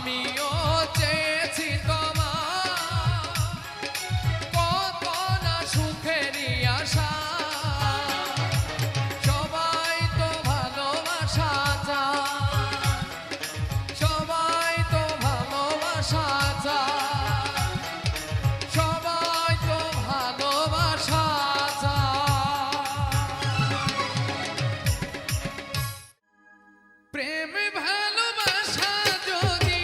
আমিও চেয়েছি তোমার কত না সুখেরই আশা সবাই তো ভালোবাসা চায় সবাই তো ভালোবাসা চায় সবাই তো ভালোবাসা চায় প্রেম ভালোবাসা যদি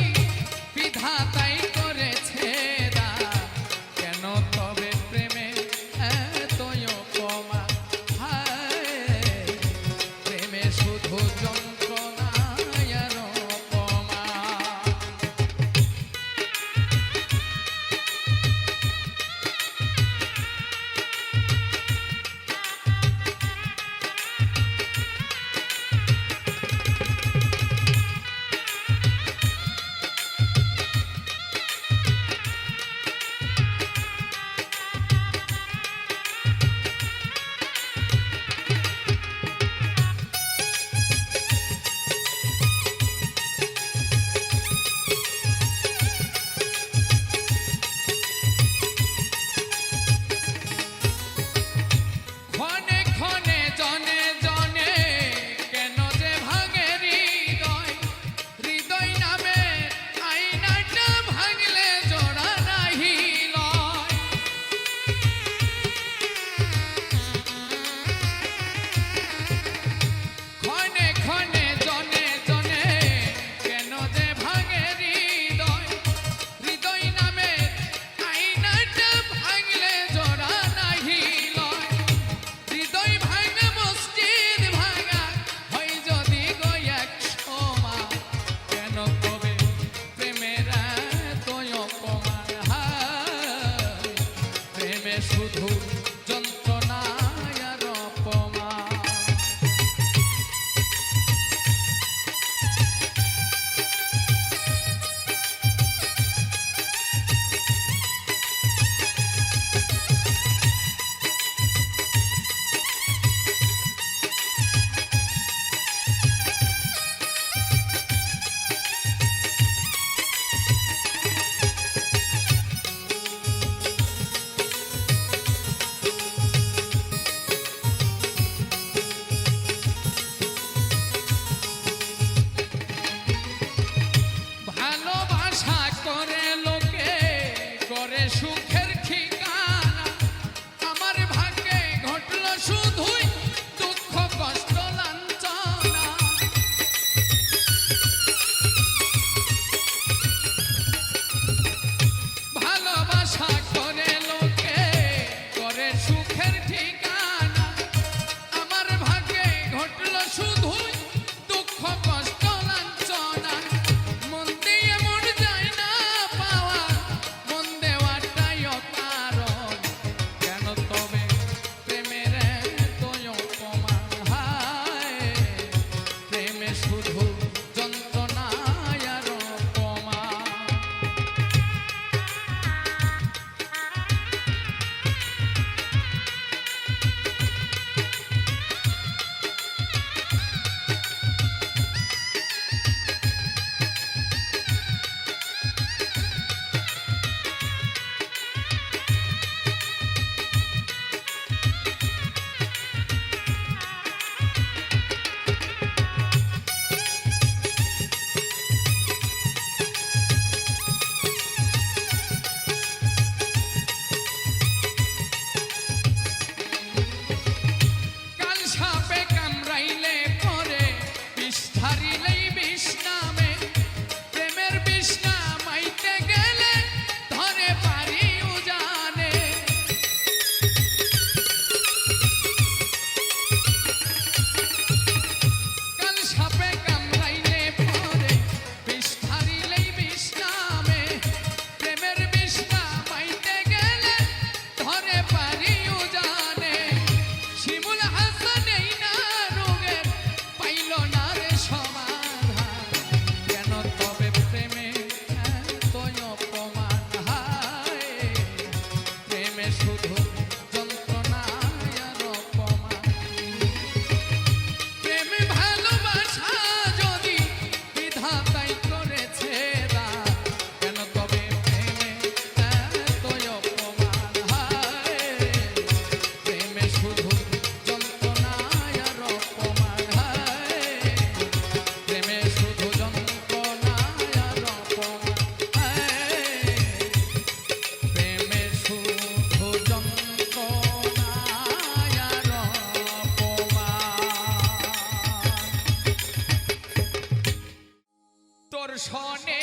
দর্শনে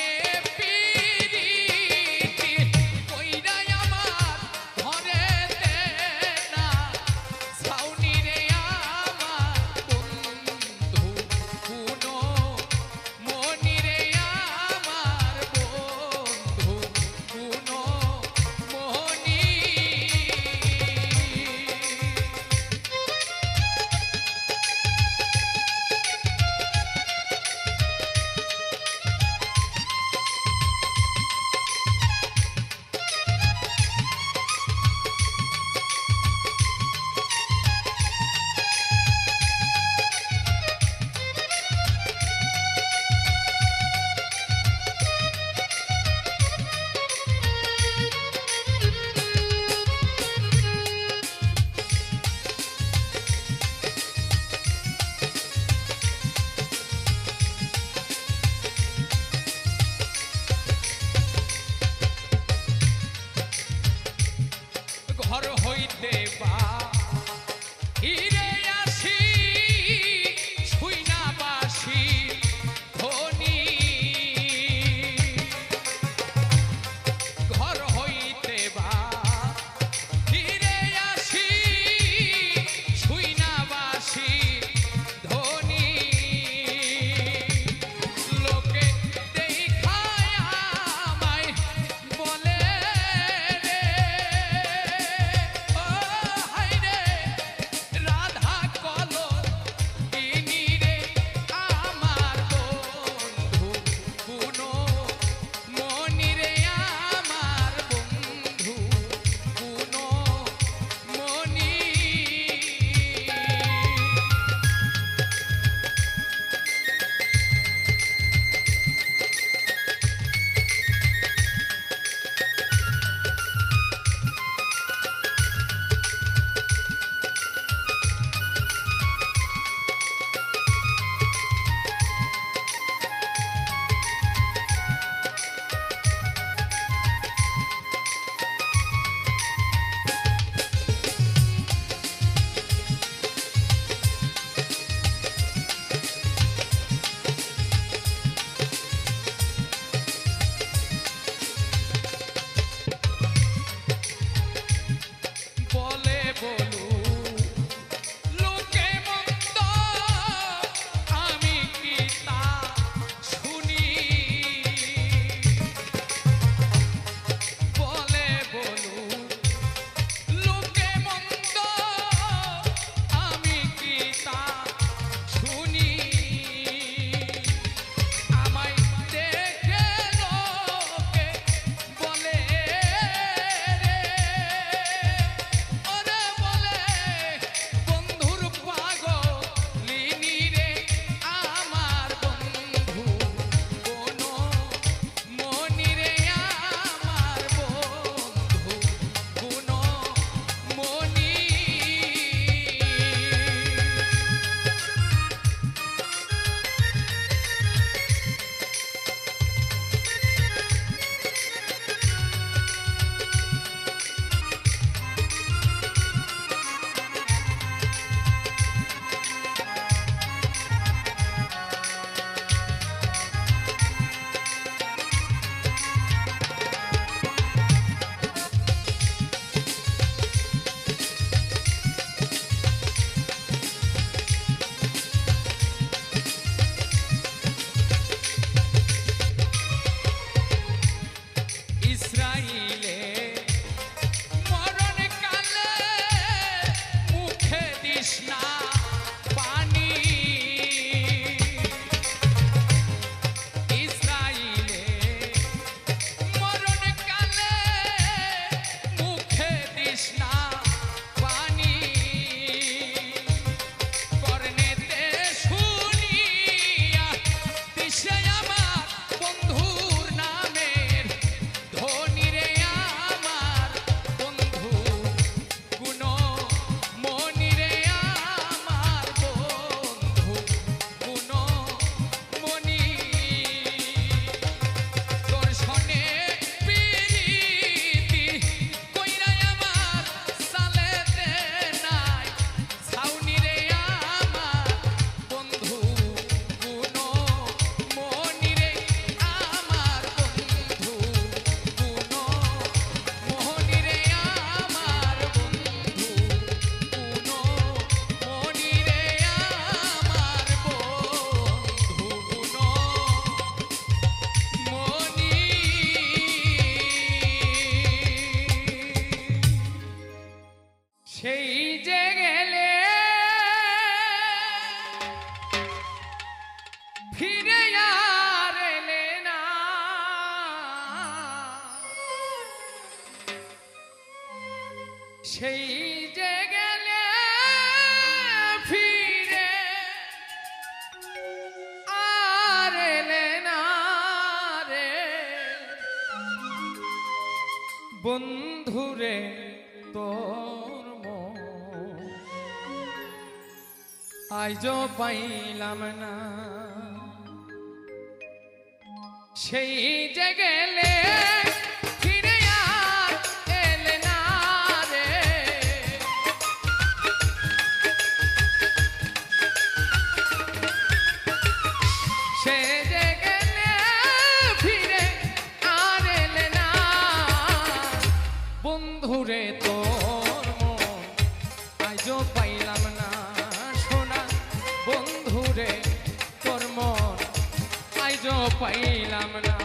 পিরিতি কইরা আমার ঘরেতে না ছাউনি রে আমার বন্ধু কুনো মনি রে আমার বন্ধু কুনো মনি ঘর হইতে বা হিরে আসি শুইনা বাসি ধনী ঘর হইতে বা হিরে আসি শুইনা বাসি ধনী লোকে দেখায় আমায় বলে রে ও সেই যে গেলে ফিরে আর এলে না রে বন্ধুরে তোর মন আজও পাইলাম না সেই যে গেলে ফিরে আর এলে না রে সে যে গেলে ফিরে আর এলে না বন্ধুরে তোর মন আজও পাইলাম না সোনা বন্ধুরে তোর মন আজও পাইলাম না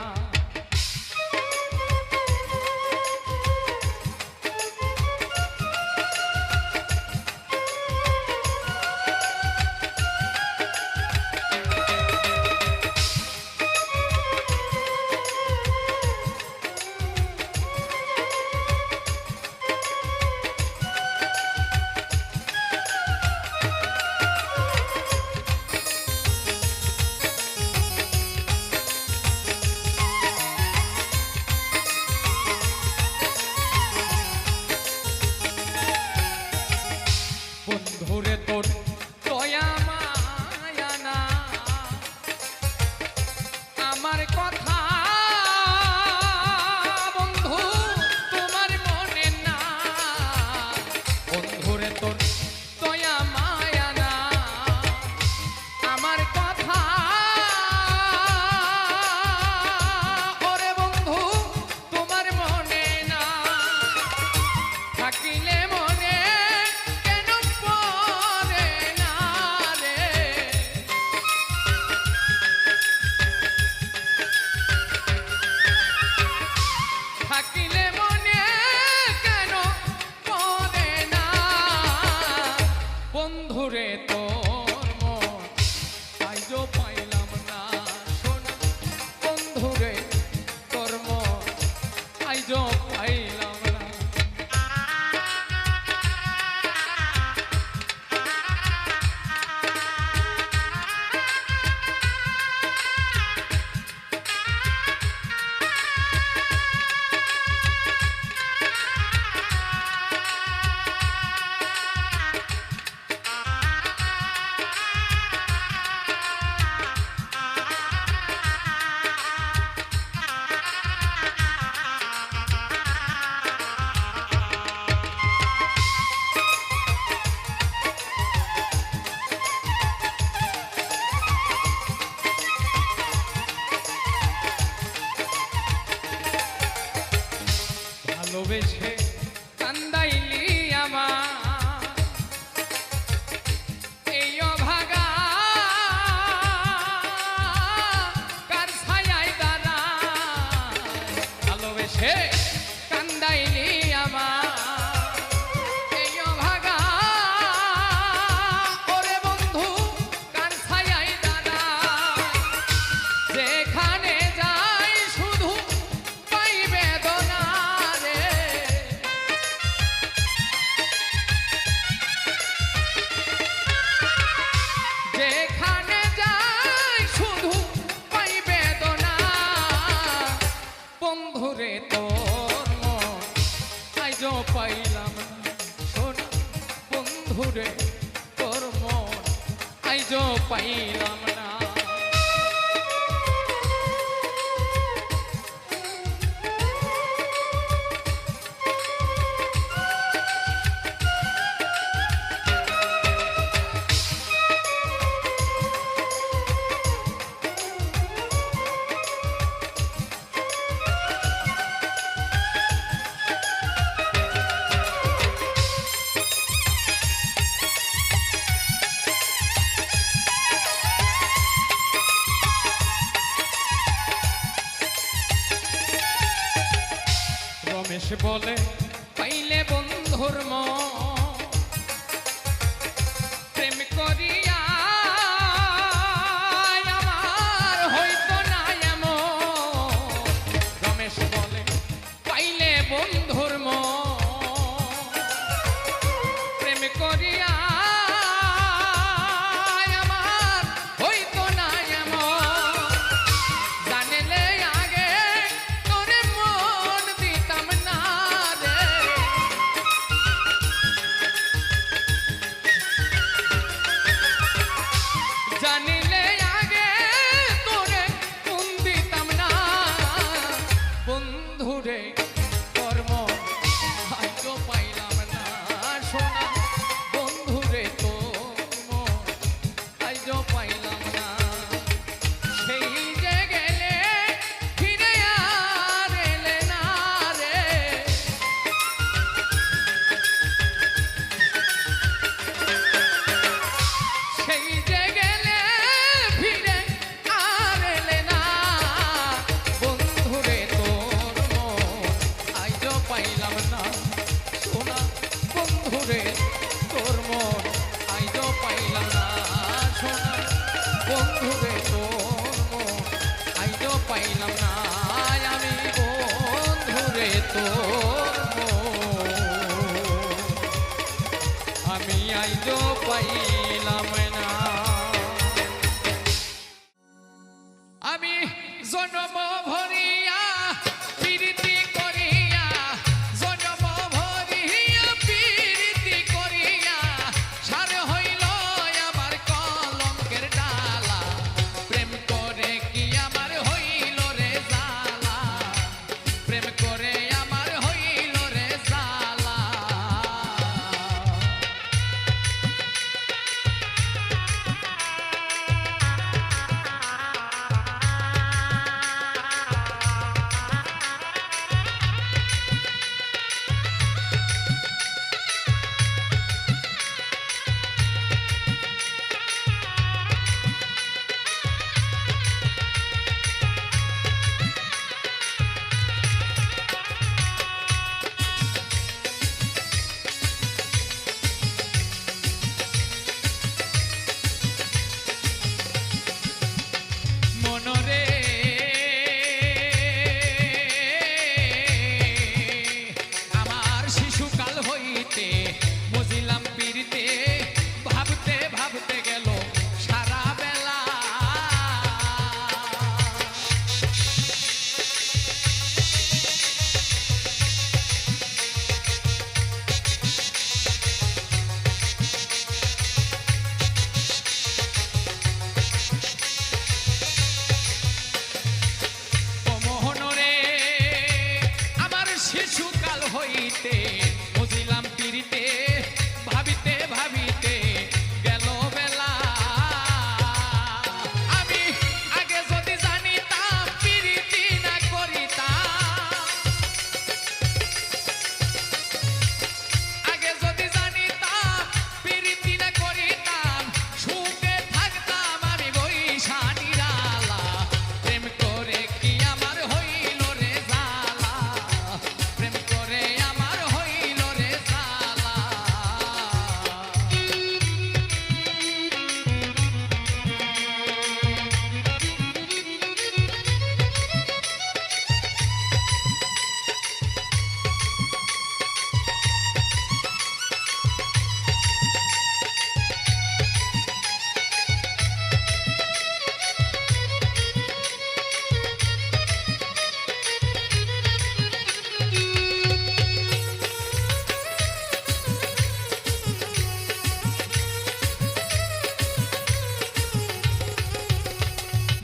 বন্ধুরে তোর দয়া মায়া না আমার কথা বন্ধু তোমার মনে না বন্ধুরে তোর দয়া মায়া না আমার কথা ওরে বন্ধু তোমার মনে না থাকিলে মনে থাকিলে মনে কেন পড়ে না বন্ধুরে তোর মন আজও পাইলাম না সোনা বন্ধুরে তোর মন আজও পাইলাম না ভালোবেসে কান্দাইলি আমার এই অভাগা কার ছায়ায় দাঁড়া ভালোবেসে কান্দাইলি আমার এই অভাগা ওরে বন্ধু কার ছায়ায় দাঁড়া যেখানে যাই শুধু পাই বেদনা যেখানে যাই শুধু পাই বেদনা বন্ধুরে তোর মন আজও পাইলাম না সোনা বন্ধুরে তোর মন আজও পাইলাম না রমেশ বলে পাইলে বন্ধুর মন প্রেম করিয়া আমার হইতো না এমন রমেশ বলে পাইলে বন্ধুর মন তোর মন। আমি আইজো পাইলাম না। আমি জন্ম ভরিয়া প্রীতি করিয়া, জন্ম ভরিয়া প্রীতি করিয়া, সার হইল আমার কলঙ্কের ডালা। প্রেম করে কি আমার হইল রে জালা, প্রেম করে আমার হইল রে জালা। মনরে আমার শিশুকাল হইতে বুঝিলাম পীড়িতে, ভাবতে ভাবতে গেল সারা বেলা। ও মোহনরে আমার শিশুকাল হইতে বুঝিলাম পীড়িতে, ভাবিতে ভাবিতে গেল বেলা। আমি আগে যদি জানিতাম পীড়িতি না করিতাম, আগে যদি জানিতাম পীড়িতি না করিতাম, সুখে থাকতাম আমি বৈশা নিরালা। প্রেম করে কি আমার হইল রে জালা, প্রেম করে আমার হইল রে জালা।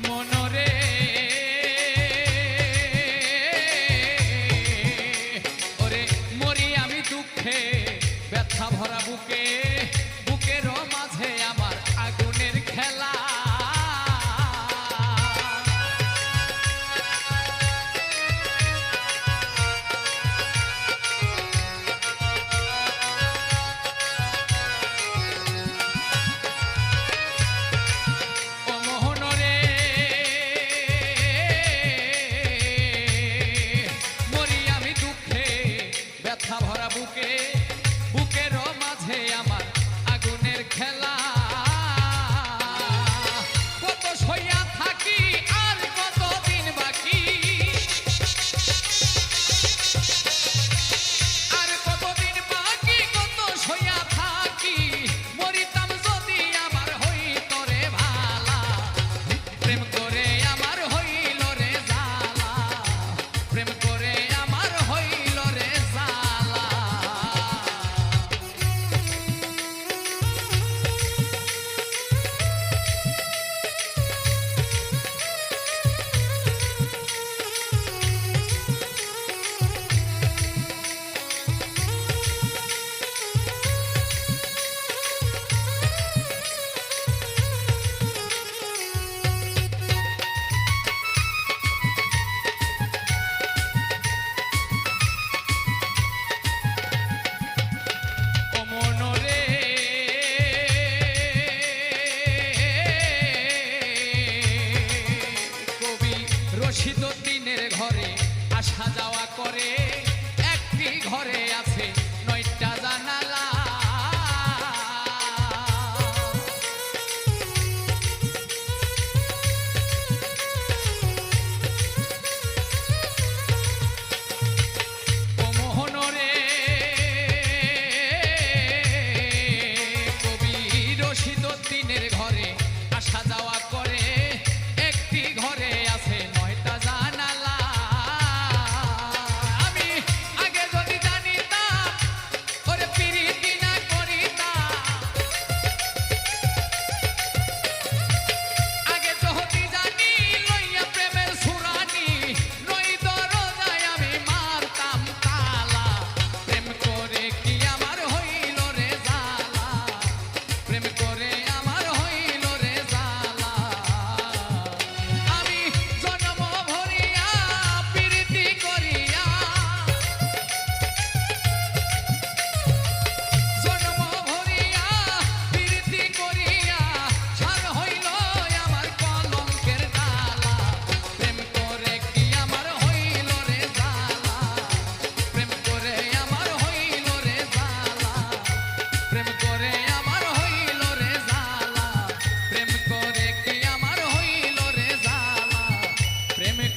মনরে ওরে মরি আমি দুঃখে, ব্যথা ভরা বুকে, বুকের মাঝে আমার আগুনের খেলা। ও মোহনরে মরি আমি দুঃখে, ব্যথা ভরা বুকে, বুকের মাঝে আমার আগুনের খেলা। কত সইয়া থাকি আর কত দিন বাকি, আর কত দিন বাকি, কত সইয়া থাকি, মরিতাম যদি আমার হইত রে ভালা। প্রেম করে আমার হইল রে জালা, প্রেম করে আমার হইল রে জালা। ও মনরে কবি রশিদউদ্দিনের ঘরে আসা যাওয়া করে, একটি ঘরে আছে 9টা জানালা।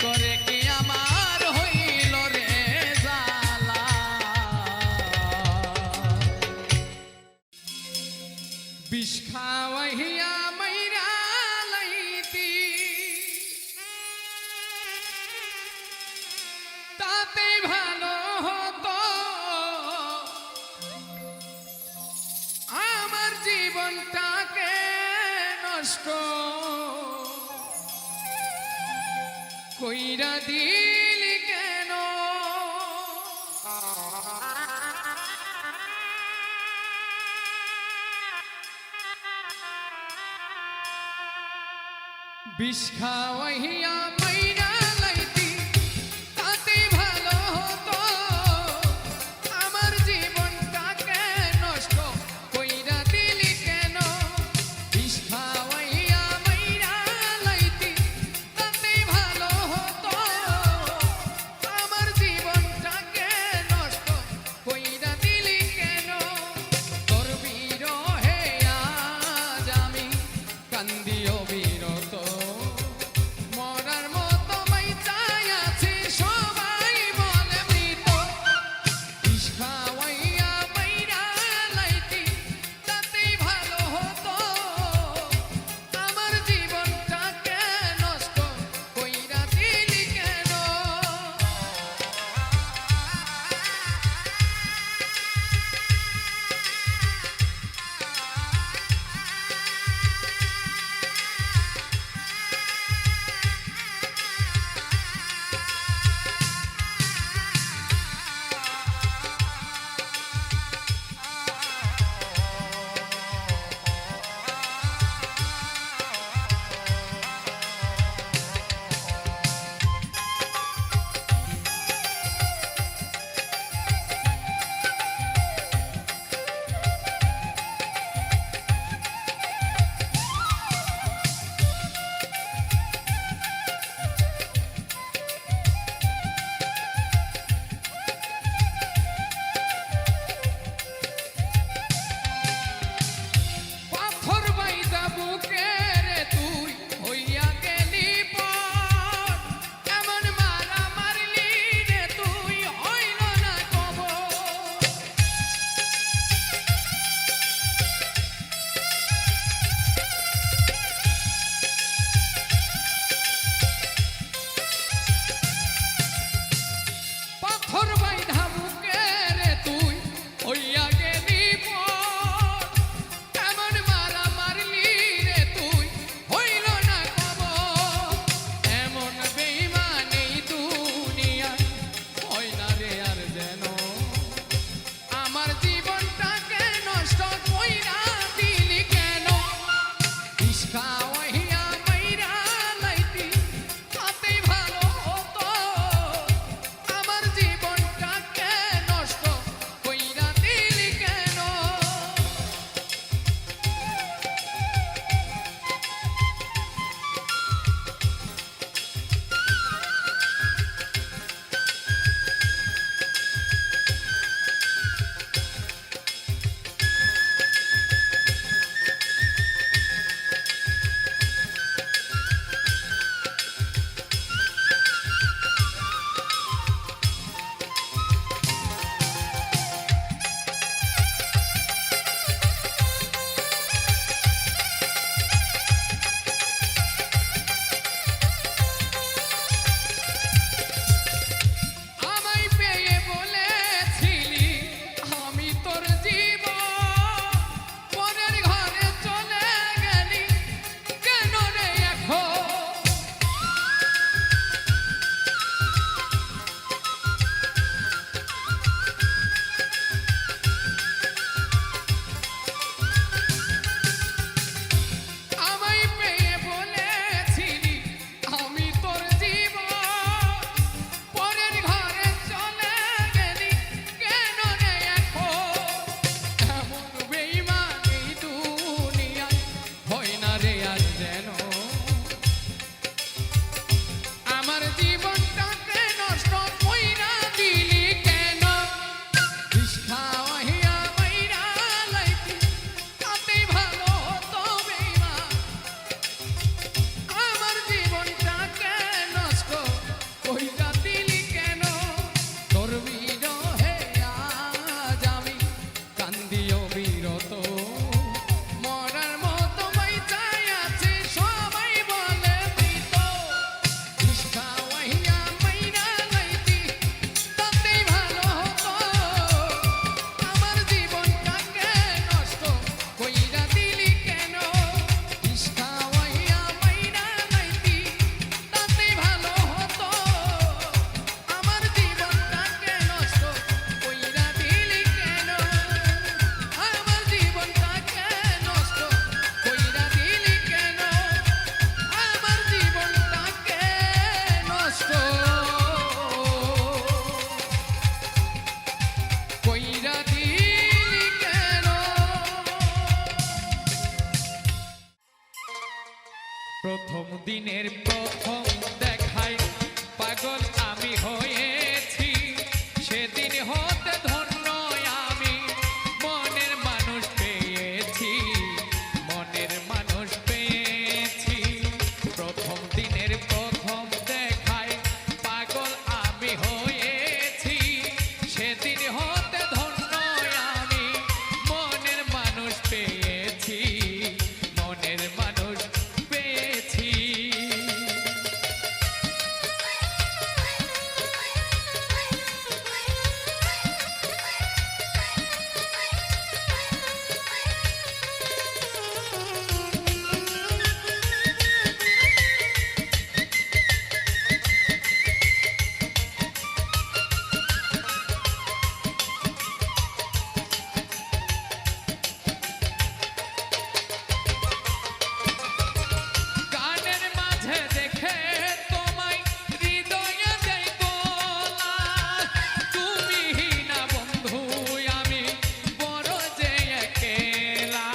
করে কি আমার হইল রে জ্বালা বিষ খাওয়াইয়া মাইরা লাইতি তাতে ভালো হতো আমার জীবনটাকে নষ্ট কইরা দিলি কেন বিষ খাওয়াইয়া মাইরা লাইতি তাতে ভালো হতো আমার জীবনটাকে নষ্ট কইরা দিলি কেন বিষ খাওয়াইয়া মাইরা লাইতি তাতে ভালো হতো আমার জীবনটাকে নষ্ট কইরা দিলি কেন তোর বিরহে আজ আমি কান্দি অবিরত মরার পাগল আমি হয়েছি, সেদিন হতে ধন্য আমি মনের মানুষ পেয়েছি, মনের মানুষ পেয়েছি। প্রথম দিনের প্রথম দেখায় পাগল আমি হয়েছি, সেদিন হতে ধন্য আমি মনের মানুষ পেয়েছি, মনের মানুষ পেয়েছি। গানের মাঝে দেখে তোমায় হৃদয়ে দেই তোলা, তুমি না বন্ধু আমি বড় যে একেলা।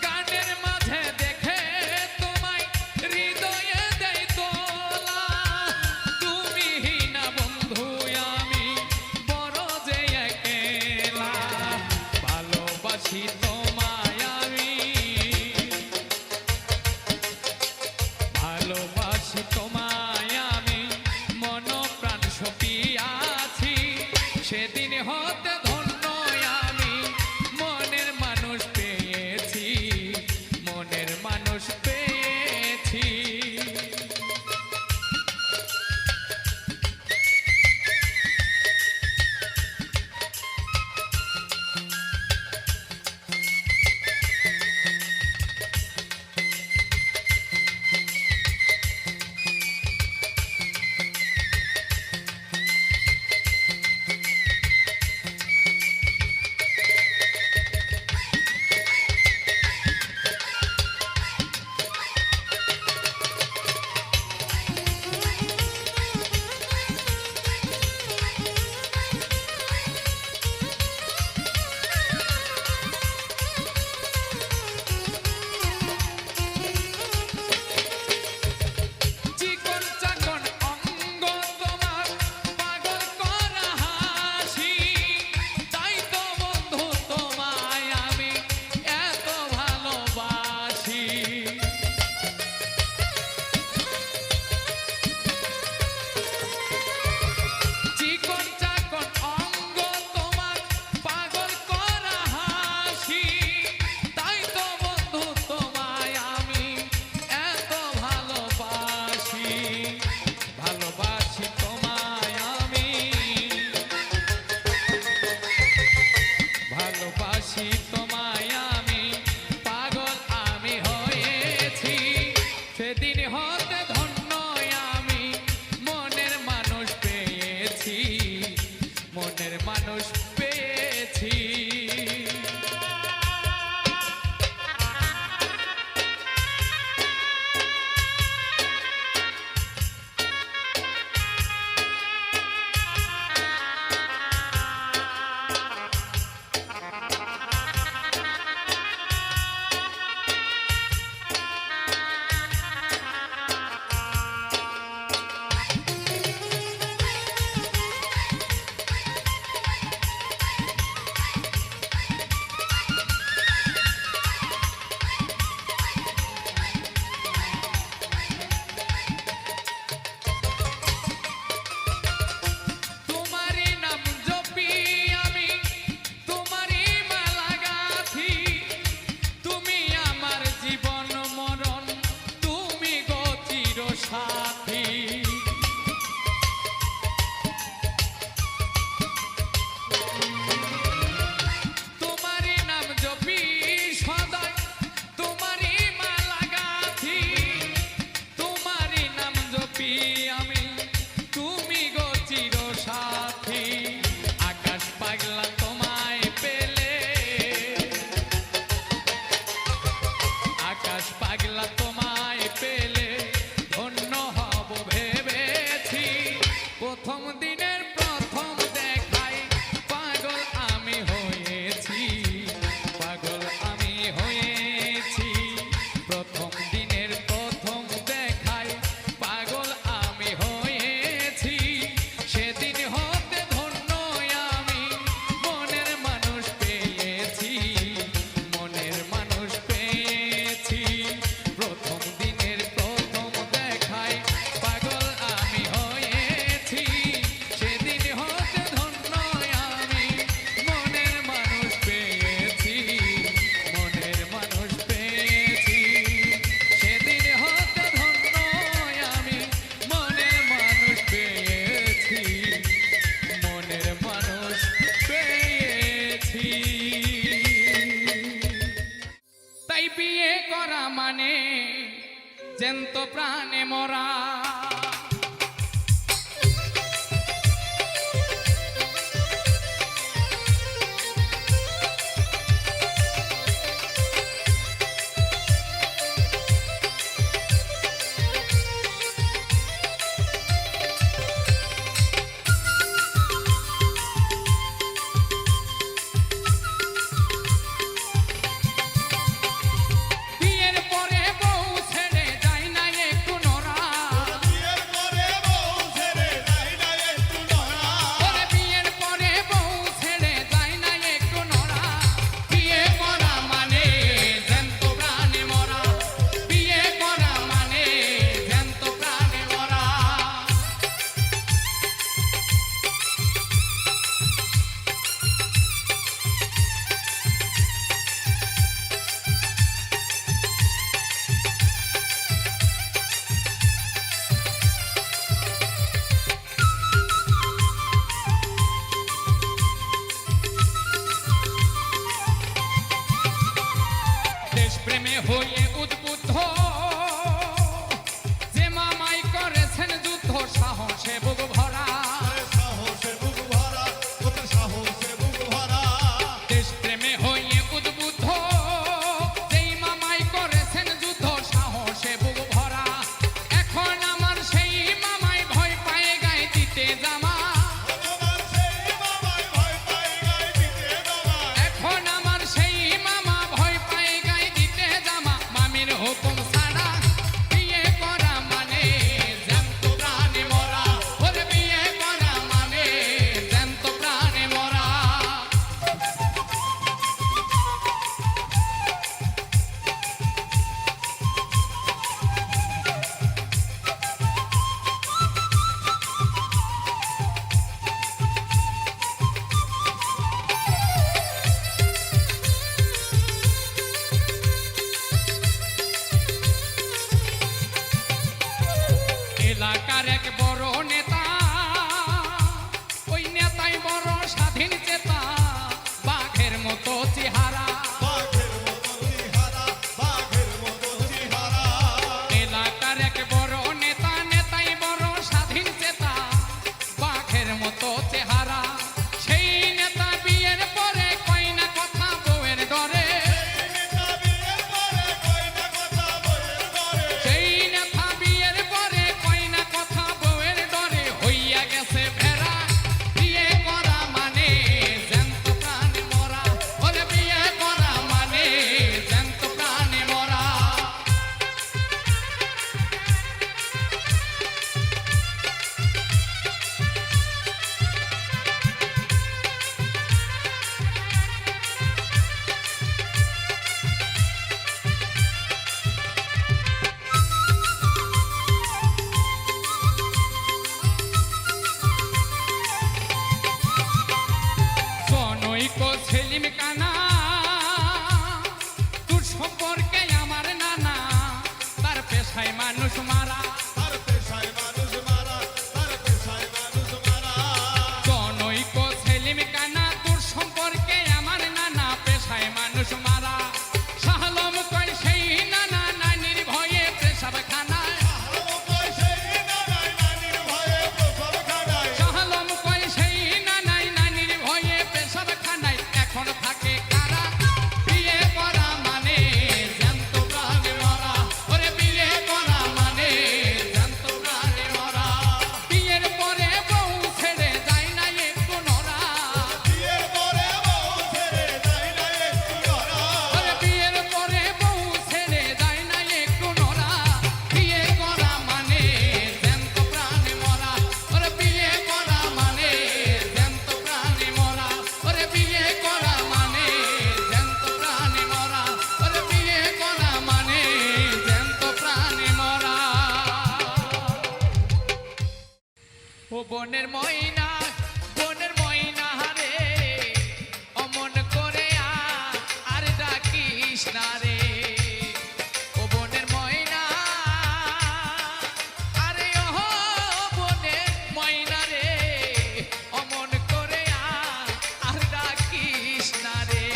গানের মাঝে দেখে তোমায় হৃদয়ে দেই তোলা, তুমি না বন্ধু আমি বড় যে একেলা। ভালোবাসি তোমায় আমি, ভালোবাসি তোমায় আমি মন প্রাণ সপিয়াছি, সেদিন হতে ধন্য আমি মনের মানুষ পেয়েছি, মনের মানুষ পেয়েছি। চিকন চাকন অঙ্গ তোমার পাগল করা হাসি, তাই তো বন্ধু তোমায় আমি এত ভালোবাসি। চিকন চাকন অঙ্গ তোমার পাগল করা হাসি, তাই তো বন্ধু তোমায় আমি এত ভালোবাসি। ভালোবাসি তোমায় আমি, ভালোবাসি তোমায় আমি, পাগল আমি হয়েছি, সেদিন হতে ধন্য আমি মনের মানুষ পেয়েছি, মনের মানুষ পেয়েছি। তোমারই নাম জপি আমি, তোমারই মালা গাঁথি, তুমি আমার জীবন মরণ, তুমি গো চির সাথী। তোমারই নাম জপি সদাই, তোমারই মালা গাঁথি, তোমারই নাম জপি আমি, তুমি গো চির সাথী। আকাশ পাগলা তোমায় পেলে, আকাশ পাগলা তোমায় পেলে ধন্য হব ভেবেছি, প্রথম দিনের প্রথম দেখায় পাগল আমি হয়েছি, পাগল আমি হয়েছি। মানে জ্যান্ত প্রাণে মরা। দেশপ্রেমে হয়ে উদ্বুদ্ধ যে মামাই করেছেন যুদ্ধ, সাহসে বুক ভরা, দেশপ্রেমে হয়ে উদ্বুদ্ধ যেই মামাই করেছেন যুদ্ধ, সাহসে বুক ভরা। এখন আমার সেই মামাই ভয় পায়ে গায়ে দিতে জামা, এখন আমার সেই মামা ভয় পায়ে গায়ে দিতে জামা। মামির হুকুম ছাড়া বিয়ে করা মানে জ্যান্ত প্রাণে মরা, ওরে বিয়ে করা মানে জ্যান্ত প্রাণে মরা। এলাকার এক বড় নেতা, ওই নেতাই বড় স্বাধীন চেতা, বাঘের মতো চেহারা, এলাকার এক বড় নেতা, নেতাই বড় স্বাধীন চেতা, বাঘের মতো চেহারা। সেই নেতা বিয়ের পরে কয় না কথা বউয়ের ডরে, সেই নেতা বিয়ের পরে কয় না কথা বউয়ের ডরে, হইয়া গেছে ভেড়া। বিয়ে করা মানে জ্যান্ত প্রাণে মরা, ওরে বিয়ে করা মানে জ্যান্ত প্রাণে মরা। জনৈক সেলিম কানা, তোর সম্পর্কে আমার নানা, তার পেশায় মানুষ মারা, জনৈক সেলিম কানা, তোর সম্পর্কে আমার নানা, পেশায় মানুষ মারা। শাহলম কয় সেই নানা নানির ভয়ে পেশাব খানায়, শাহলম কয় সেই নানাই নানির ভয়ে পেশাব খানায়। এখন থাকে কারা? বিয়ে করা মানে জ্যান্ত প্রাণে মরা, ওরে বিয়ে করা মানে জ্যান্ত প্রাণে মরা। বিয়ের পরে বউ ছেড়ে যায় না একটু নড়া, ওরে বিয়ের পরে বউ ছেড়ে যায় না একটু নড়া। বিয়ে করা মানে জ্যান্ত প্রাণে মরা, ওরে বিয়ে করা মানে জ্যান্ত প্রাণে মরা, ওরে বিয়ে করা মানে জ্যান্ত প্রাণে মরা, ওরে বিয়ে করা মানে জ্যান্ত প্রাণে মরা। ও বনের ময়না, বনের ময়না রে, অমন করে আর ডাকিস না রে। ও বনের ময়না, আরে ও বনের ময়না রে, অমন করে আর ডাকিস না রে।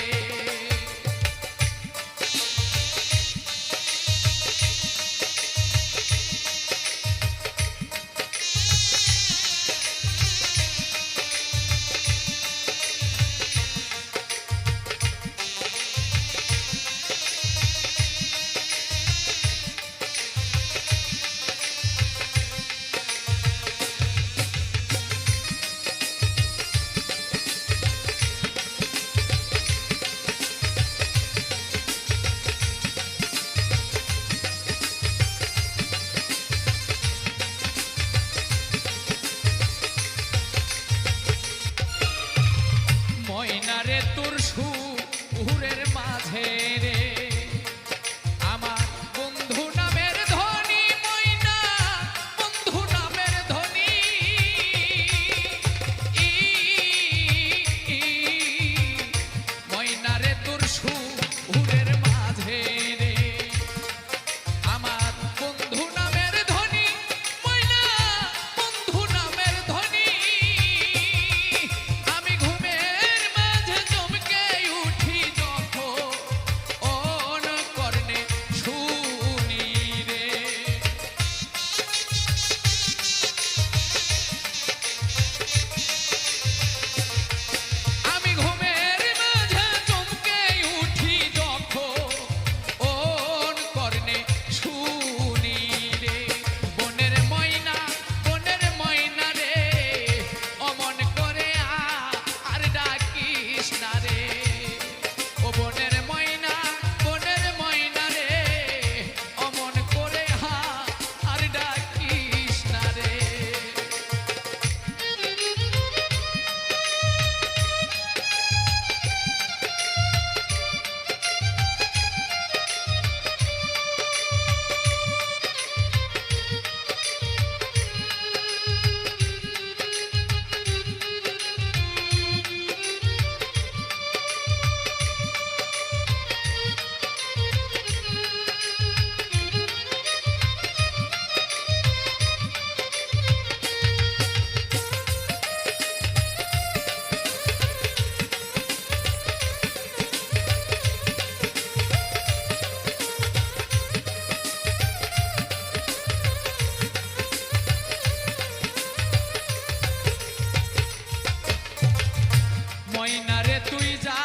তুই যা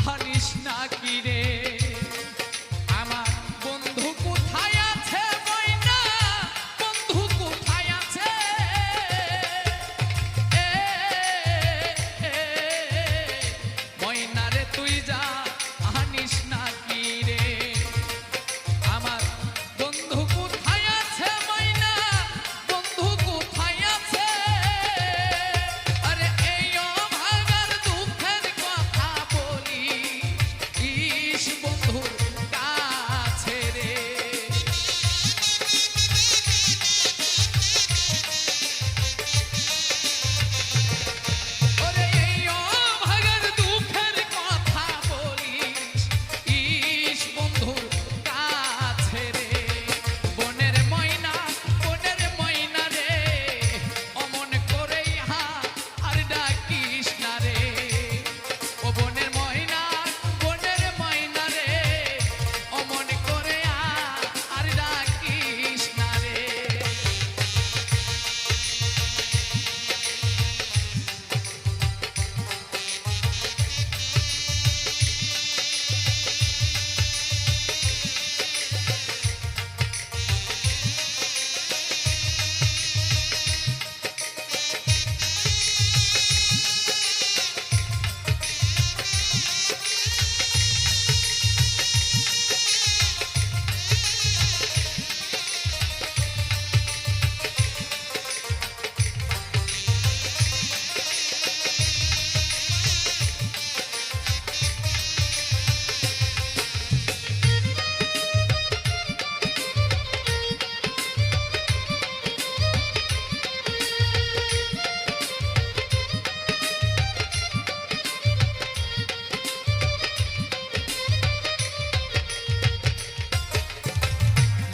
হানিস না কি রে আমার বন্ধু কোথায় আছে ময়না বন্ধু কোথায় আছে এ ময়না রে তুই যা হানিস না কি রে আমার বন্ধু কোথায় আছে ময়না বন্ধু কোথায় আছে আরে এই অভাগার দুঃখের কথা বলি ইস বন্ধুর কাছে রে ওরে এই অভাগার দুঃখের কথা বলি ইস বন্ধুর কাছে রে বনের ময়না রে অমন করেই হা আর ডাকিস না রে ও বনের ময়না রে অমন করে আর ডাকিস না রে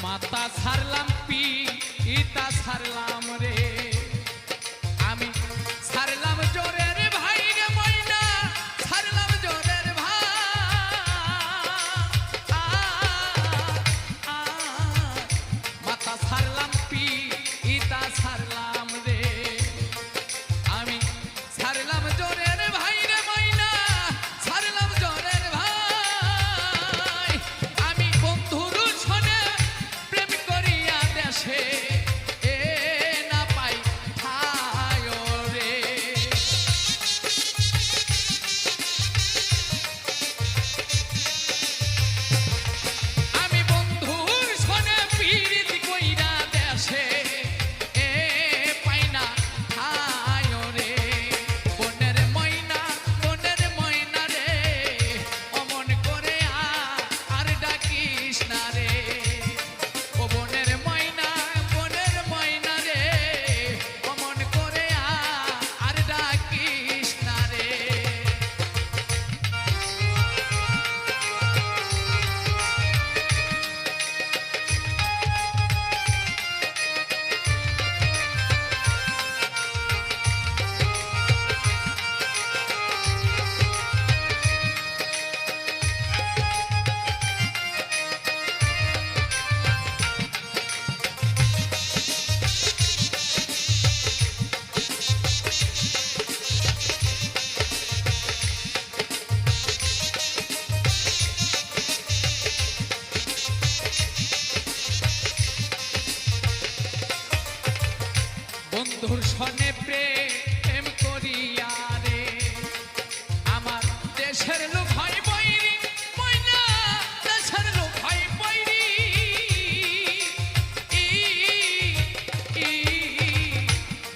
মাতা ছাড়লাম পিতা ছাড়লাম রে আমি ছাড়লাম জোরের ভাই রে ময়না ছাড়লাম জোরের ভাই মাতা ছাড়লাম পিতা ছাড়লাম রে আমি ছাড়লাম জোরের ভাই রে ময়না ছাড়লাম জোরের ভাই আমি বন্ধুর সনে প্রেম করিয়া দেশে এ না পাই ঠায় রে আমি বন্ধুর সনে পীড়িত কইরা দেশে এ পাই না ঠায় রে বনের ময়না রে অমন করে আর ডাকিস না রে ও বনের ময়না রে অমন করে আর ডাকিস না রে বন্ধুর সনে প্রেম করিয়া রে আমার দেশের লোক হয় বৈরি ময়না দেশের লোক হয় বৈরি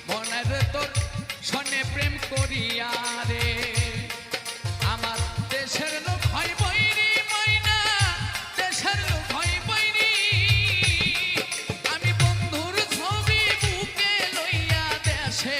মনের তোর সনে প্রেম করিয়া রে আমার দেশের লোক হয় বৈরি ময়না দেশের লোক হয় বৈরি আমি বন্ধুর ছবি বুকে লইয়া দেশে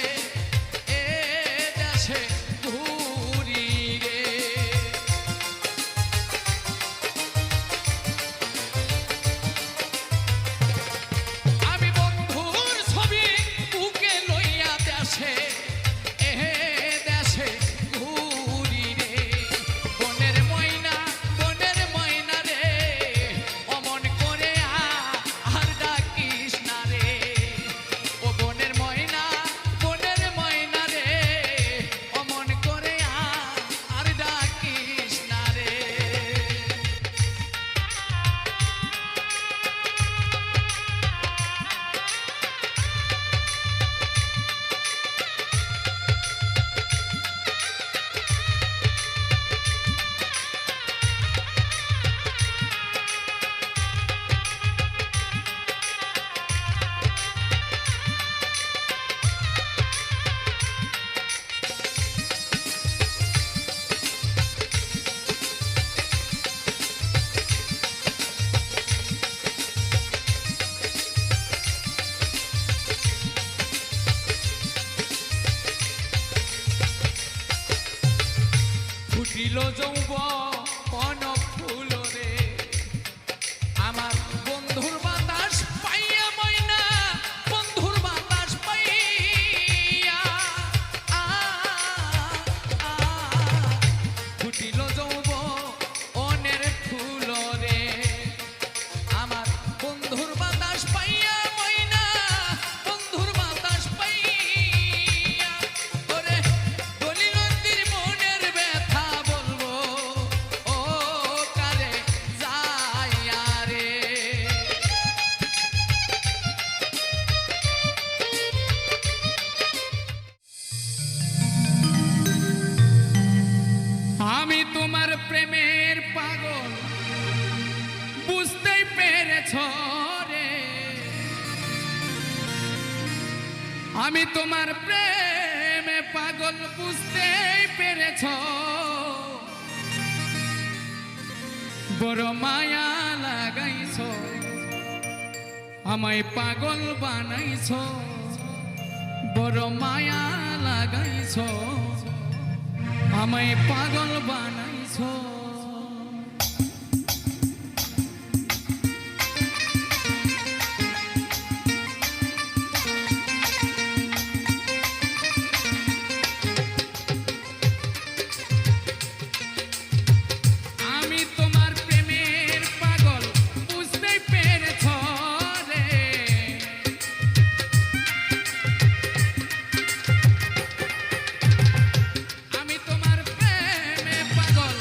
ফুটিল যৌবন ফুল রে আমার বন্ধুর বাতাস পাইয়া ময়না বন্ধুর বাতাস পাইয়া ফুটিল যৌবনের ফুল রে আমার বন্ধুর বাতাস পাইয়া ময়না বন্ধুর বাতাস পাইয়া ওরে দলিলন্দির মনের ব্যথা বলবো ও কারে যাইয়া রে আমি তোমার প্রেমের পাগল বুঝতেই পেরেছ রে আমি তোমার প্রেমে পাগল বুঝতেই পেরেছ বড় মায়া লাগাইছ আমায় পাগল বানাইছ বড় মায়া লাগাইছ আমায় পাগল বানাইছ আমি তোমার প্রেমের পাগল বুঝতেই পেরেছ রে আমি তোমার প্রেমে পাগল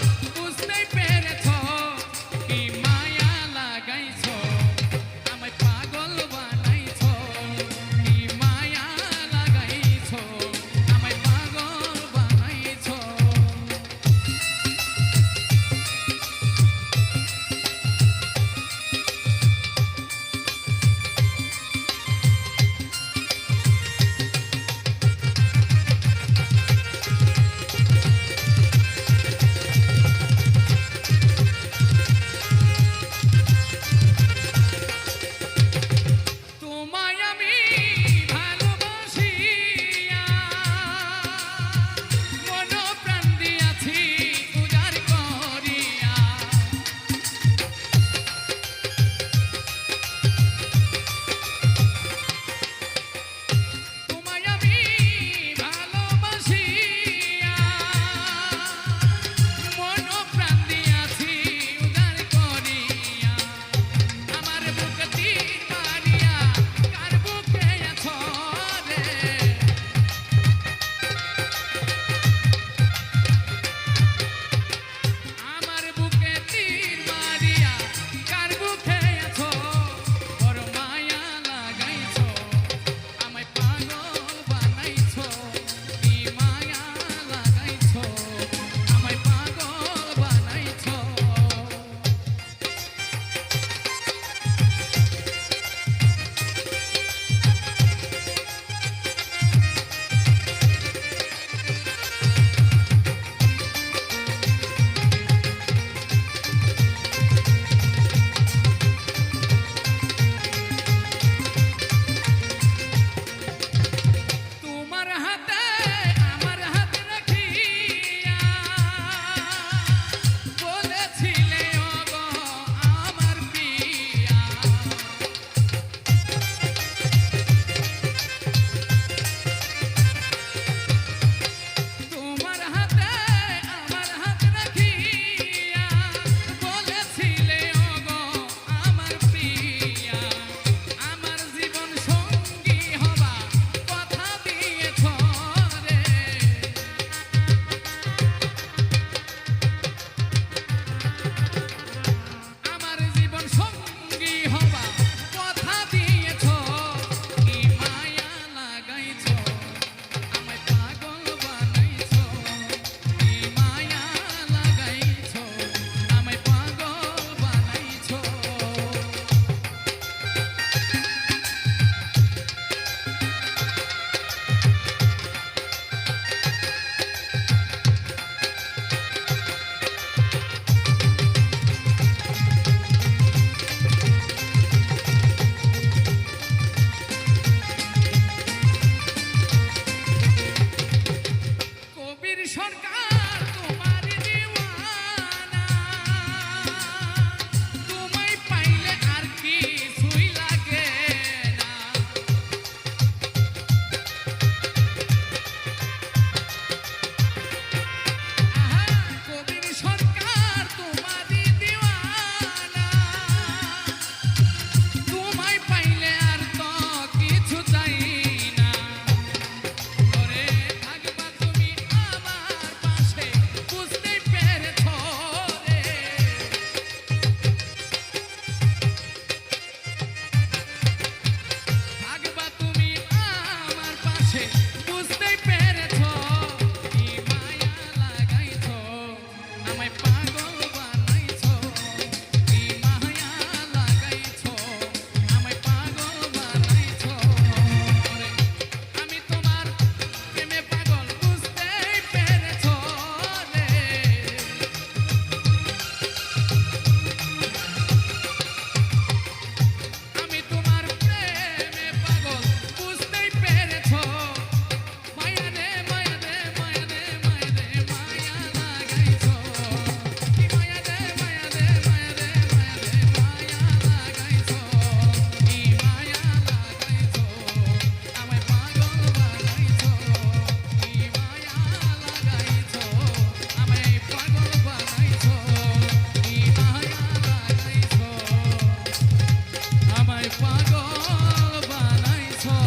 পাগল বানাইছো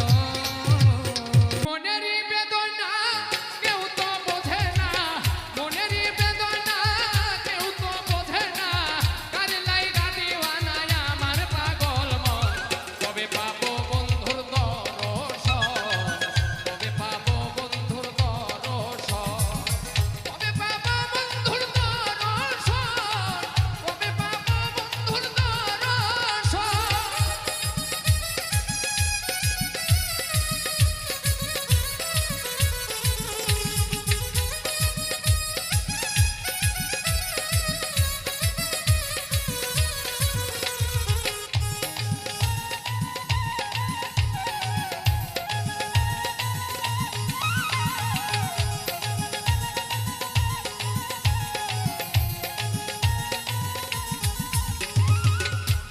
মনেরই বেদনা কেউ তো বোঝে না মনেরই বেদনা কেউ তো বোঝে না কার লাইগা দিওয়ানায় আমার পাগল মন কবে পাবো বন্ধুর দর্শন কবে পাবো বন্ধুর দর্শন কবে পাবো বন্ধুর দর্শন কবে পাবো বন্ধুর দর্শন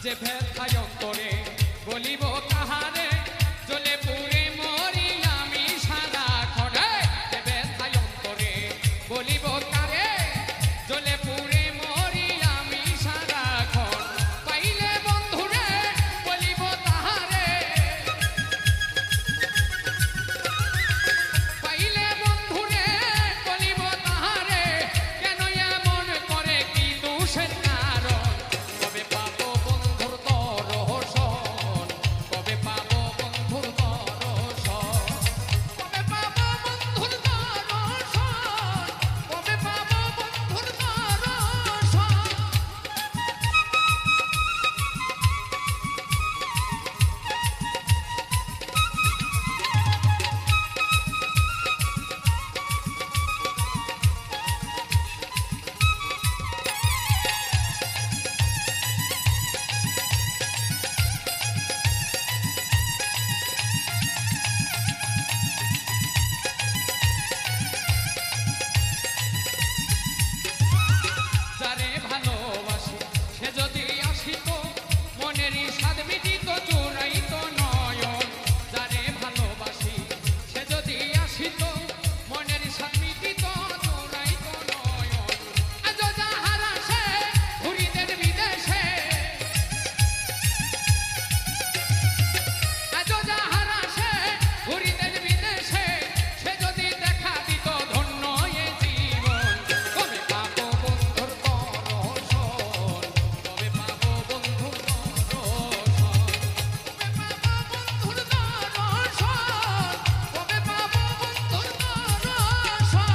যে ব্যথায় অন্তরে বলিব কাহারে জ্বলে পুড়ে মরি আমি সারাক্ষণে যে ব্যথায় অন্তরে বলিব কারে জ্বলে পুড়ে মরি আমি সারাক্ষণ পাইলে বন্ধুরে বলিব তাহারে পাইলে বন্ধুরে বলিব তাহারে কেন এমন করে কি দোষের কারণ কবে পাবো বন্ধুর দর্শন কবে পাবো বন্ধুর দর্শন কবে পাবো বন্ধুর দর্শন কবে পাবো বন্ধুর দর্শন যারে ভালোবাসি সে যদি আসিত মনেরই স্বাদ মিটিত চুরাইত নয়ন যারে ভালোবাসি সে যদি আসিত মনেরই স্বাদ মিটিত চুরাইত নয়ন আজ যাহারা সে ঘুরিতেন বিদেশে আজ যাহারা সে ঘুরিতেন বিদেশে সে যদি দেখা দিত ধন্য এ জীবন কবে পাবো বন্ধুর দর্শন কবে পাবো বন্ধুর দর্শন কবে পাবো বন্ধুর দর্শন কবে পাবো বন্ধুর দর্শন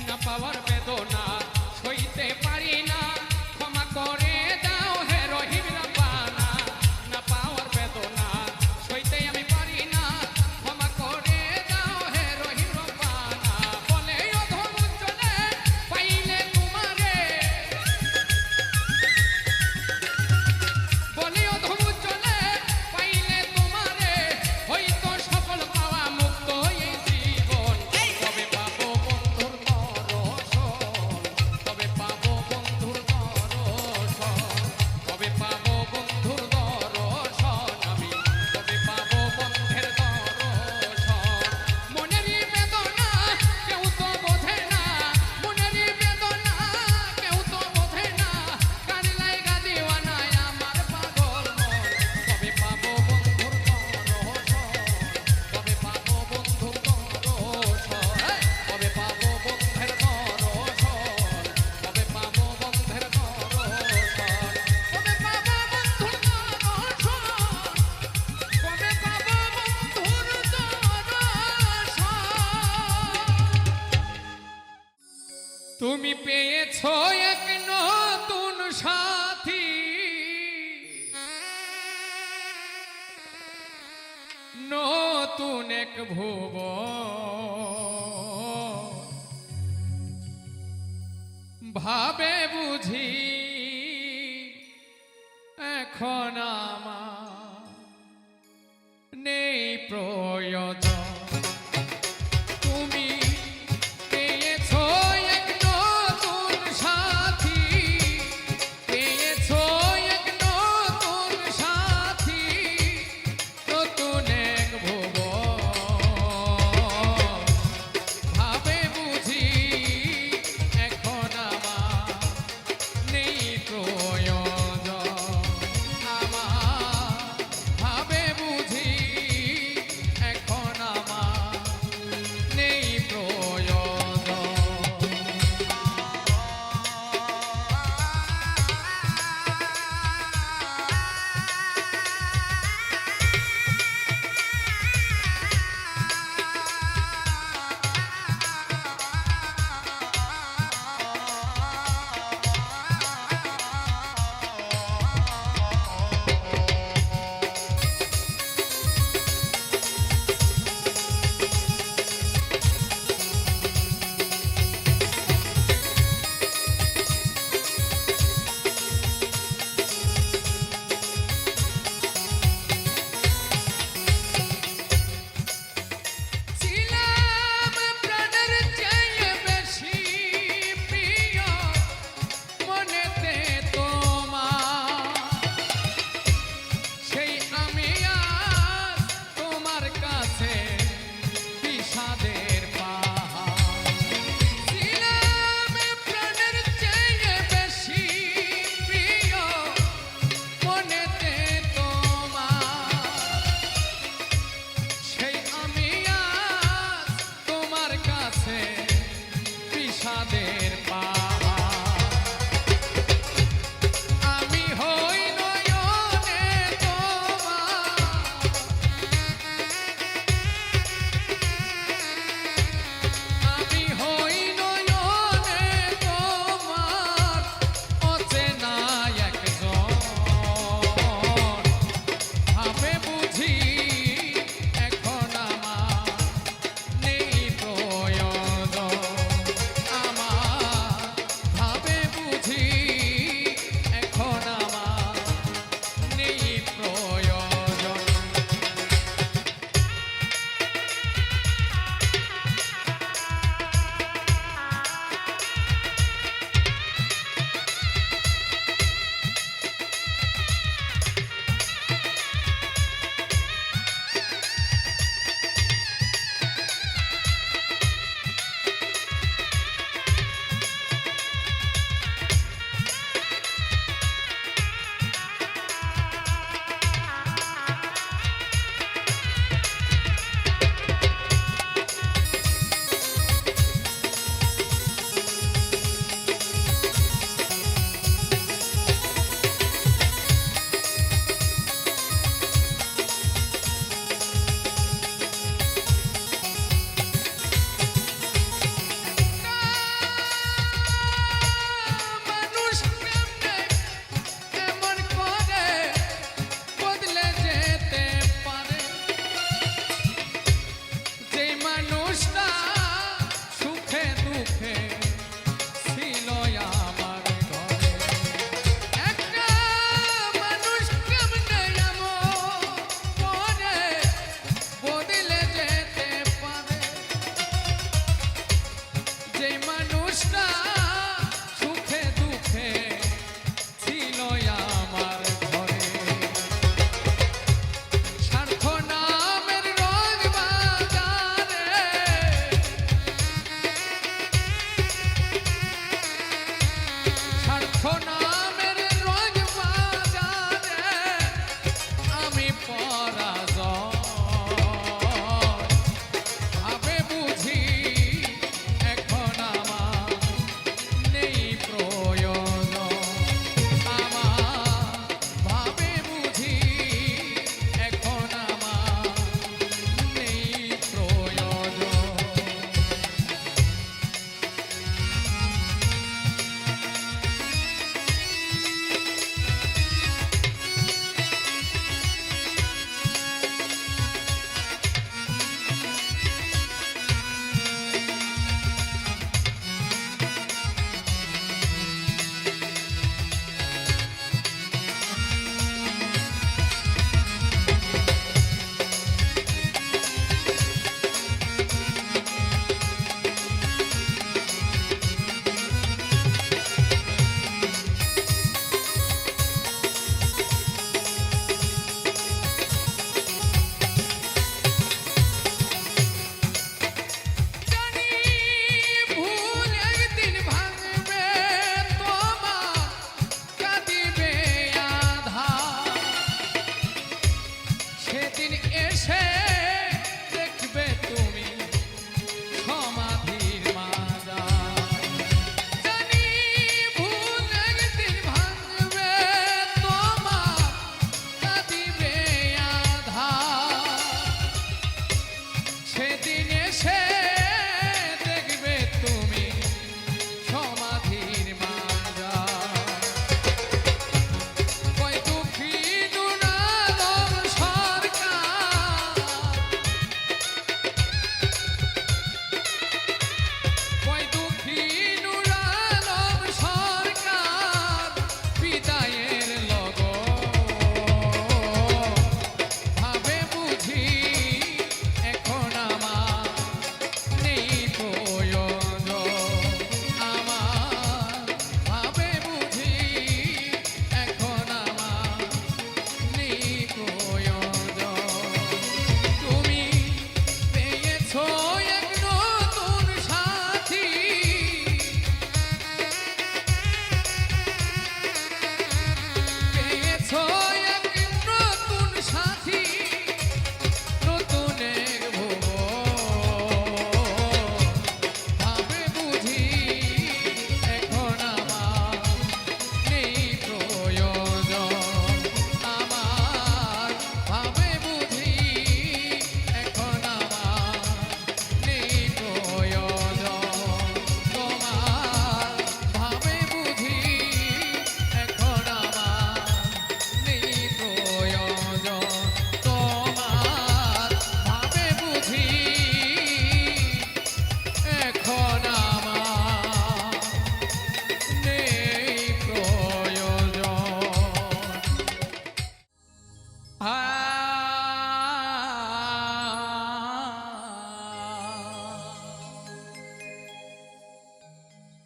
না পাওয়ার বেদনা সইতে পারি না ক্ষমা করে দাও হে রহিম রাব্বানা না পাওয়ার বেদনা সইতে আমি পারি না ক্ষমা করে দাও হে রহিম রাব্বানা বলে অধম চলে পাইলে তোমারে বলে অধম চলে পাইলে তোমারে হয়তো সফল পাওয়া মুক্ত এই জীবন কবে পাবো বন্ধুর দর্শন কবে পাবো বন্ধুর দর্শন কবে পাবো বন্ধুর দর্শন আমি কবে পাবো বন্ধের দর্শন মনেরই বেদনা কেউ তো বোঝে না মনেরই বেদনা কেউ তো বোঝে না কার লাইগা দিওয়ানায় আমার পাগল মন কবে পাবো বন্ধুর দর্শন কবে পাবো বন্ধুর দর্শন কবে পাবো বন্ধের দর্শন কবে পাবো বন্ধের দর্শন কবে পাবো বন্ধুর দর্শন কবে পাবো বন্ধুর দর্শন তুমি পেয়েছো এক নতুন সাথী নতুন এক ভুবন ভাবে বুঝি এখন আমার নেই প্রয়োজন তুমি পেয়েছো এক নতুন সাথী পেয়েছো এক নতুন সাথী নতুন এক ভুবন ভাবে বুঝি এখন আমার নেই প্রয়োজন আমার ভাবে বুঝি এখন আমার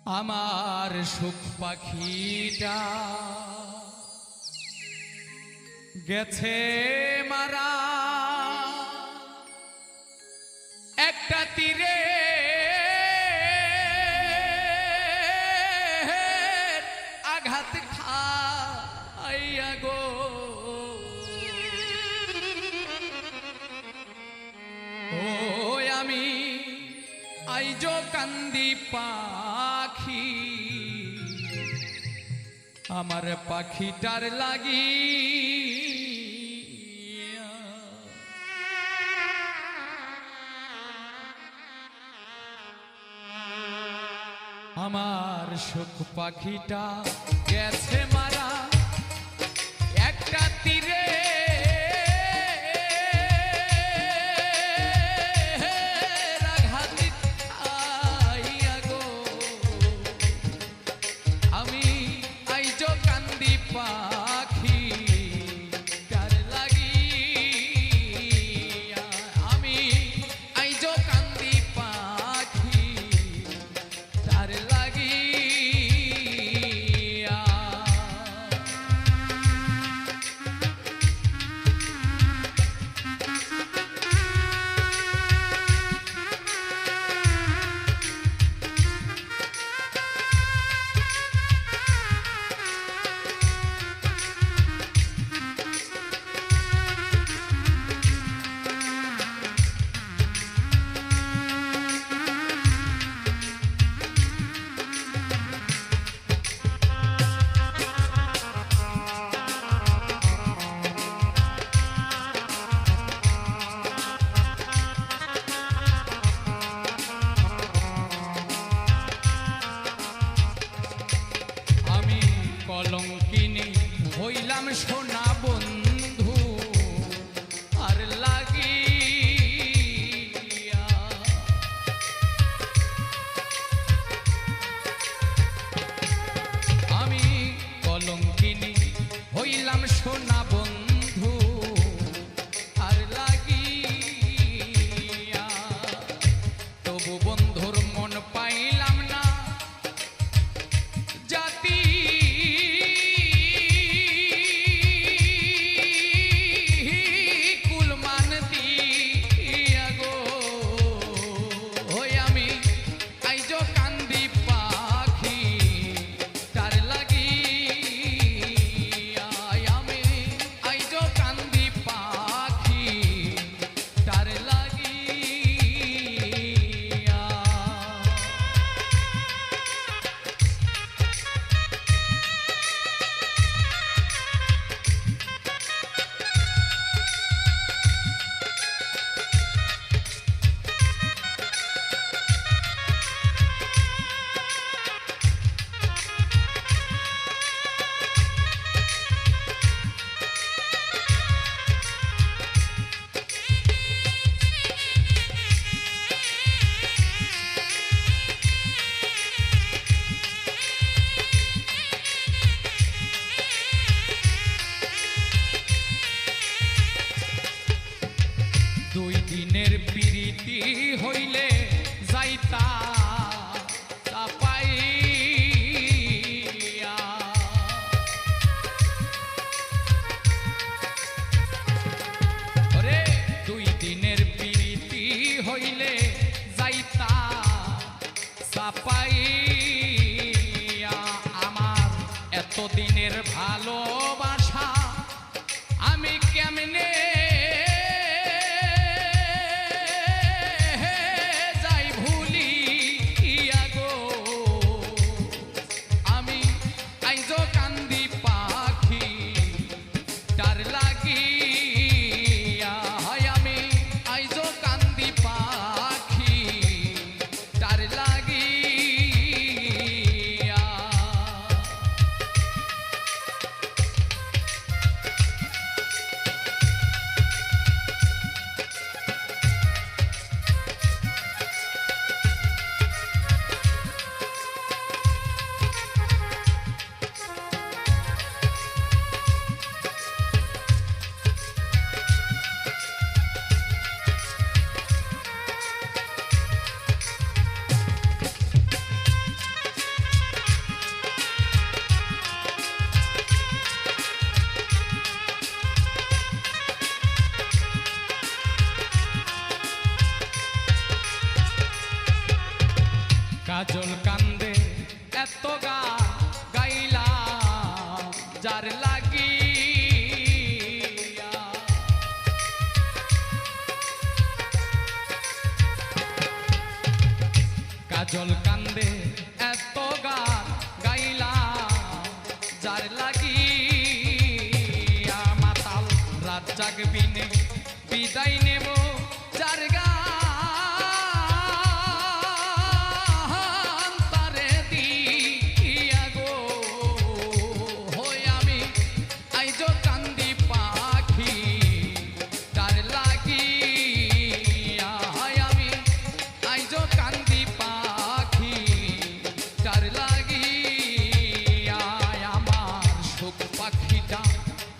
আমার সুখ পাখিটা গেছে মারা একটা তীরে আঘাত খাইয়া গো ও আমি আইজ কান্দি পাখি আমার পাখিটার লাগি আমার সুখ পাখিটা গেছে মারা একটা তীরে আঘাত খাইয়া গো আমি আইজ কান্দি পাখি তার লাগিয়া আমি আইজ কান্দি পাখি তার লাগিয়া কলঙ্কিনী হইলাম সোনা বন্ধু আর লাগিয়া আমি কলঙ্কিনী হইলাম সোনা বন্ধু আর লাগিয়া তবু বন্ধুর মন পাইলাম না জাতি দুই দিনের পিরিতি হইলে যাইতা চাপাইয়া ওরে দুই দিনের পিরিতি হইলে যাইতা চাপাইয়া আমার এতদিনের ভালোবাসা আমি কেমনে লাগি কাজল কান্দে এত গাইলা যার লাগিয়া কাজল কান্দে এত গাইলা যার লাগিয়া মাতাল রাত জাগবিনে বিদায় নেব যার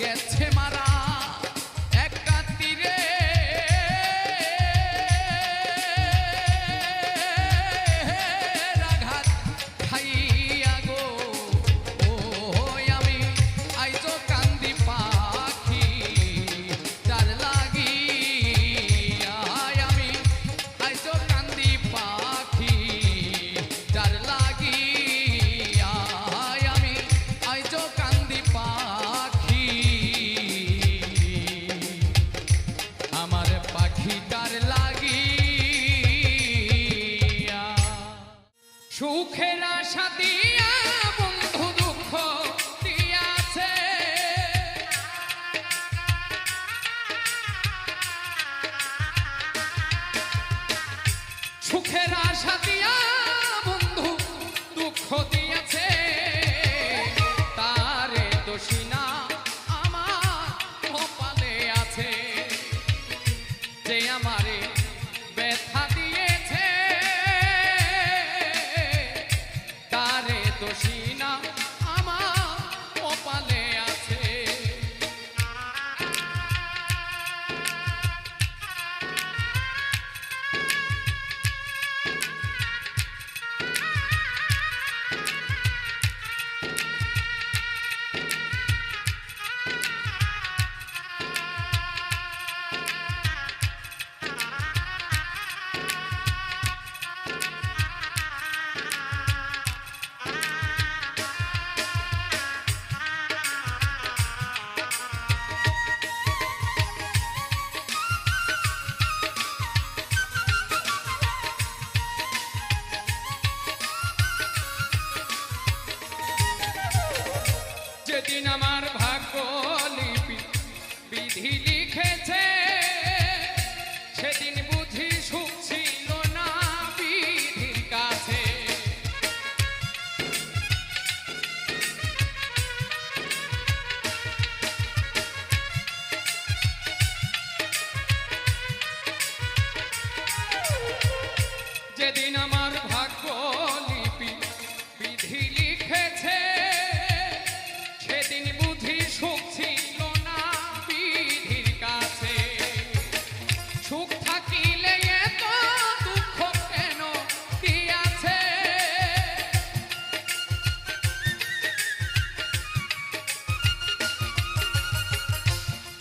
গেছে মারা একটা তীরে আঘাত খাইয়া গো ও আমি আইজ কান্দি পাখি তার লাগিয়া আমি আইজ কান্দি পাখি তার লাগিয়া আমি আইজ কান্দি পাখি আমার পাখিটার লাগিয়া সুখের আশা দিয়া বন্ধু দুঃখ দিয়াছে সুখের আশা দিয়া বন্ধু দুঃখ দিয়াছে তারে দোষী না আমার কপালে আছে যে আমারে ব্যথা দিয়েছে তারে দোষী না আমার কপালে আছে যেদিন আমার ভাগ্য লিপি বিধি লিখেছে সেদিন বুঝি সুখ ছিল না বিধির কাছে যেদিন আমার ভাগ্য লিপি বিধি লিখেছে সেদিন বুঝি সুখ ছিল না বিধির কাছে সুখ থাকিলে এত দুঃখ কেন দিয়াছে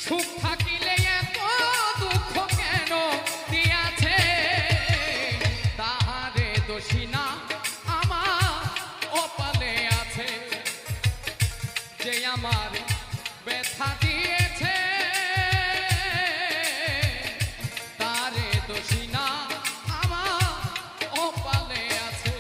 সুখ থাকিলে এত দুঃখ কেন দিয়াছে তাহারে দোষী না আমার কপালে আছে যে আমার ব্যথা দিয়েছে তারে দোষী না আমার কপালে আছে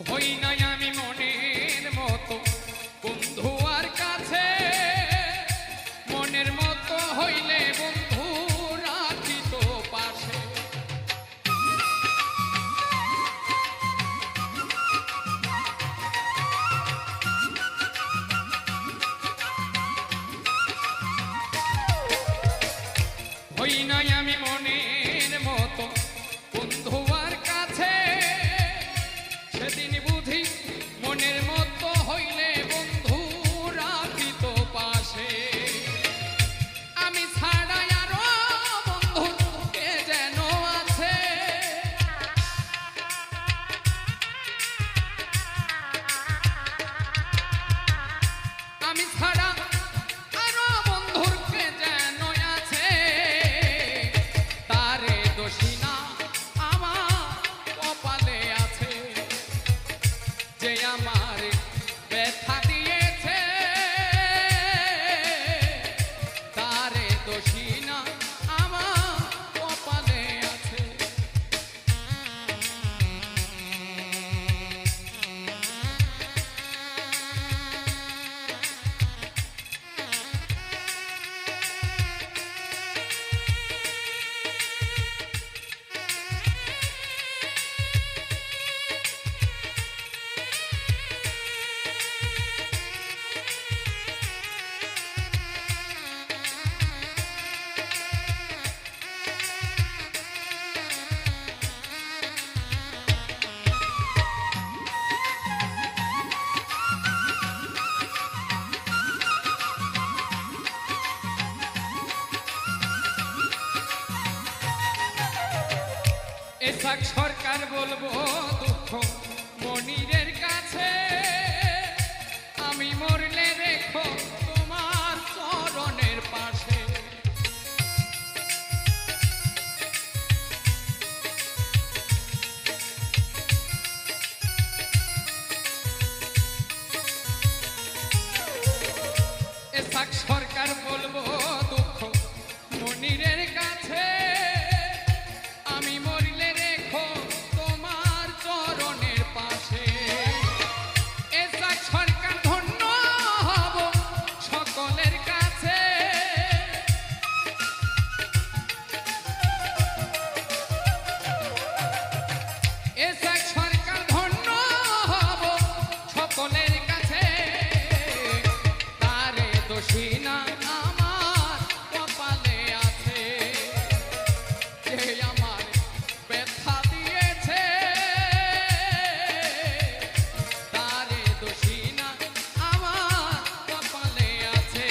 হই নাই আমি মনের মতো বন্ধু আর কাছে মনের মতো হইলে বন্ধু রাখিত পাশে হই নাই আমি মনের মতো বন্ধু আর কাছে এসাক সরকার বলবো দুঃখ মনিরের কাছে, আমি মরলে রেখো তোমার চরণের পাশে। এসাক সরকার বলবো দুঃখ মনিরের কাছে, আমি মরলে রেখো তোমার চরণের পাশে। এসাক সরকার ধন্য হব সকলের কাছে, এসাক সরকার ধন্য হব সকলের কাছে। তারে দোষী না আমার কপালে আছে, যে আমার ব্যথা দিয়েছে। তারে দোষী না আমার কপালে আছে,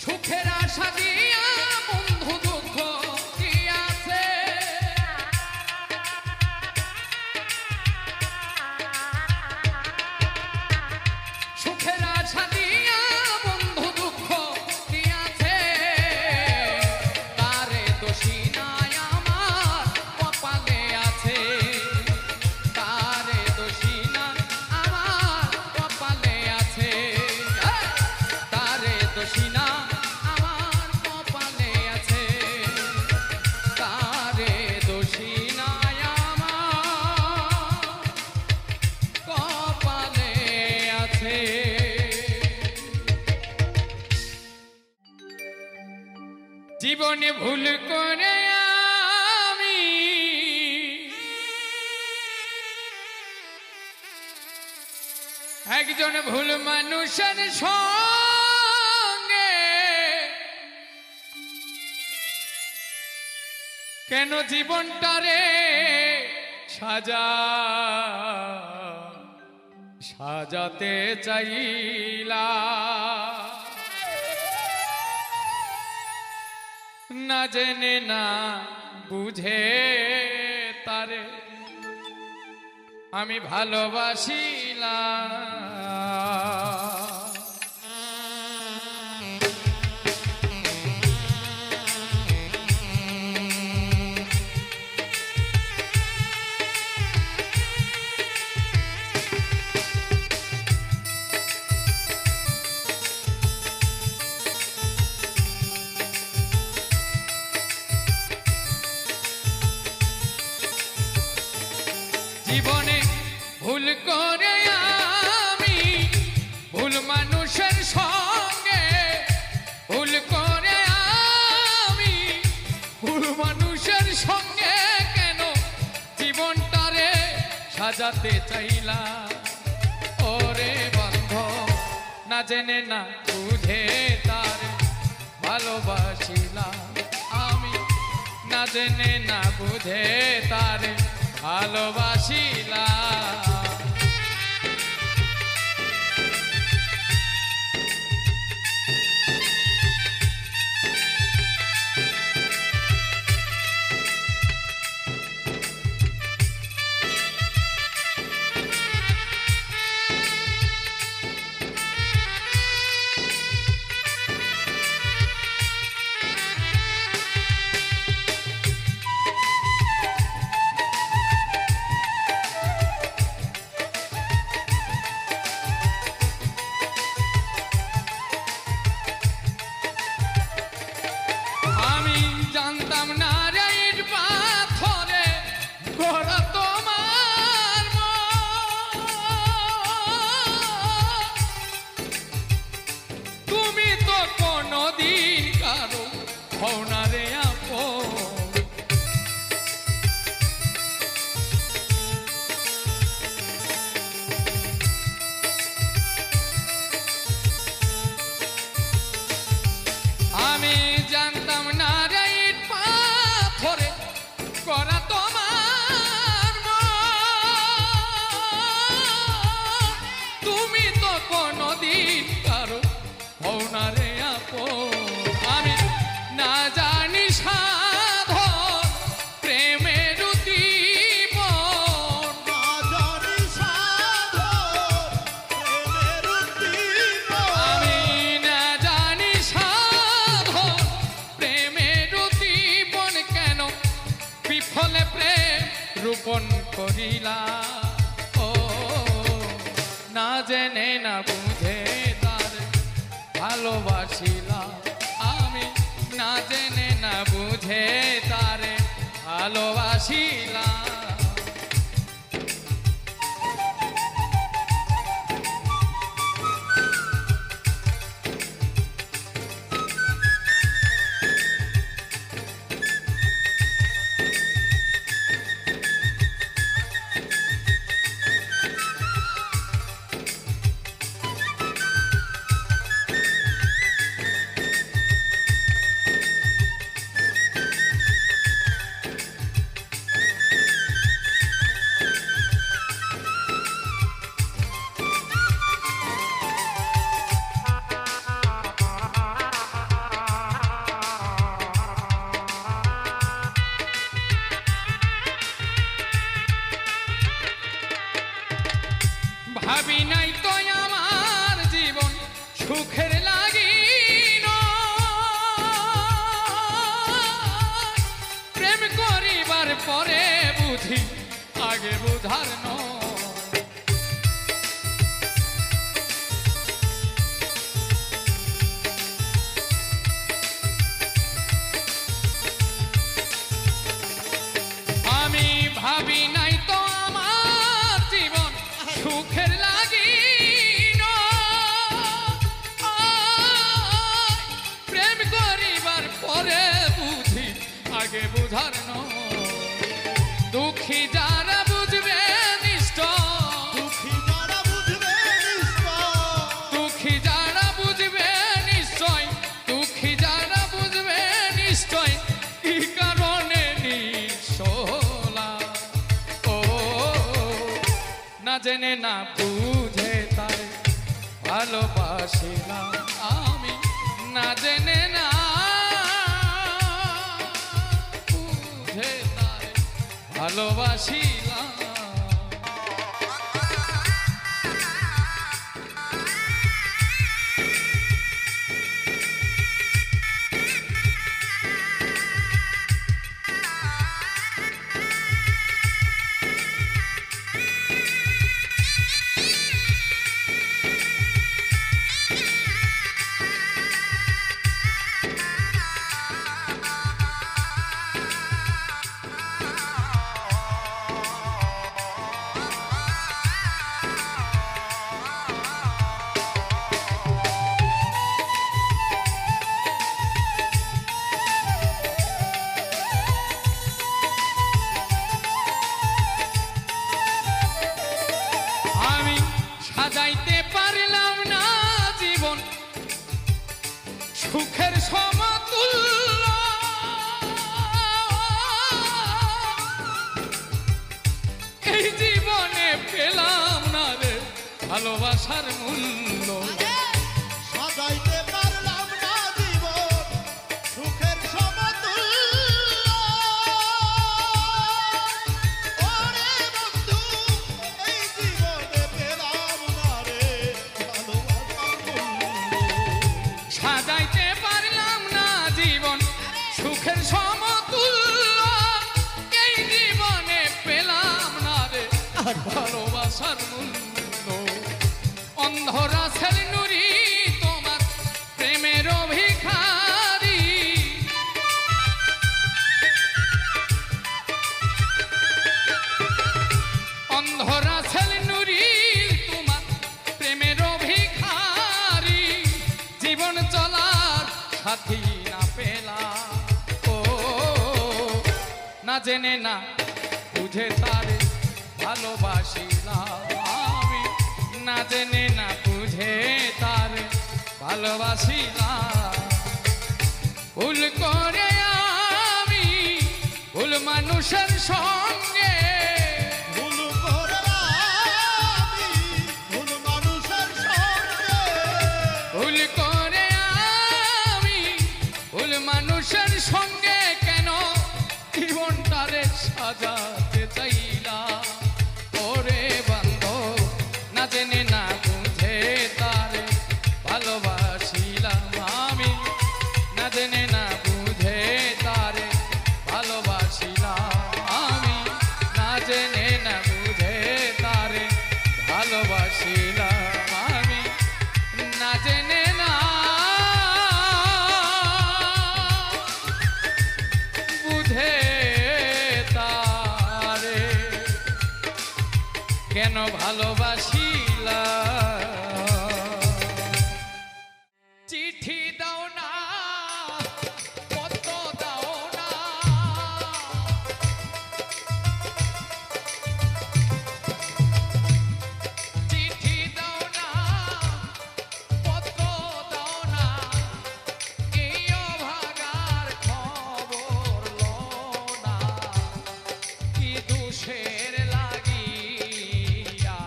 সুখের আশা দিয়া বন্ধু দুঃখ দিয়াছে। সুখের আশা দিয়া বন্ধু দুঃখ দিয়াছে, তারে দোষী নাই আমার কপালে আছে। তারে দোষী না আমার কপালে আছে, তারে দোষী না আমার কপালে আছে, তারে দোষী নাই আমার কপালে আছে। জীবনে ভুল করে আমি একজন ভুল মানুষের সঙ্গে কেন জীবনটারে সাজাতে চাইলা। না জেনে না বুঝে তারে আমি ভালোবাসিলাম। জীবনে ভুল করে আমি ভুল মানুষের সঙ্গে, ভুল করে আমি ভুল মানুষের সঙ্গে কেন জীবনটারে সাজাতে চাইলাম। ওরে বান্ধব না জেনে না বুঝে তারে ভালোবাসিলাম আমি, না জেনে না বুঝে তারে ভালোবাসিলাম। গোপন করিলা ও না জেনে না বুঝে তার ভালোবাসিলা আমি না জেনে না বুঝে তারে ভালোবাসিলা ভাবি নাই তো আমার জীবন সুখের লাগিল প্রেম করিবার পরে বুঝি আগে বুঝার আমি ভাবি নাই তো আমার জীবন সুখের লাগিল প্রেম করিবার পরে বুঝি আগে বুঝার দুঃখী যারা বুঝবে নিশ্চয় দুঃখী যারা বুঝবে নিশ্চয় দুঃখী যারা বুঝবে নিশ্চয় কি কারণে নিঃসলা ও না জেনে না বুঝে তারে ভালোবাসিলাম আমি না জেনে না বুঝে তারে ভালোবাসিলাম সাজাইতে পারলাম না জীবন সুখের সমতুল্য এই জীবনে পেলাম না রে ভালোবাসার মূল্য সাজাইতে পারলাম না জীবন সুখের সমতুল্য ওরে বন্ধু এই জীবনে পেলাম না রে ভালোবাসার মূল্য সাজাইতে পারলাম না জীবন সুখের সমতুল্য এই জীবনে পেলাম না রে ভালোবাসার মূল্য অন্ধরা ছেল নুরি তোমার প্রেমের ভিখারি অন্ধরা ছেল নুরি তোমার প্রেমের ভিখারি জীবন চলার সাথী না পেলা ও না জেনে না বুঝে তারে ভালোবাসিলাম আমি না জেনে না বুঝে তারে ভালোবাসিলাম ভুল করে আমি ভুল মানুষের সঙ্গে ভুল করে আমি ভুল মানুষের সঙ্গে ভুল করে আমি ভুল মানুষের সঙ্গে কেন জীবনটারে সাজাতে চাইলাম ওরে বান্ধব না জেনে না বুঝে তারে ভালোবাসিলাম আমি না জেনে না বুঝে তারে ভালোবাসিলাম আমি না জেনে কেন ভালোবাসিলা চিঠি দাও না পত্র দাও না চিঠি দাও না পত্র দাও না এই অভাগার খবর লো না কি দোষের লাগিয়া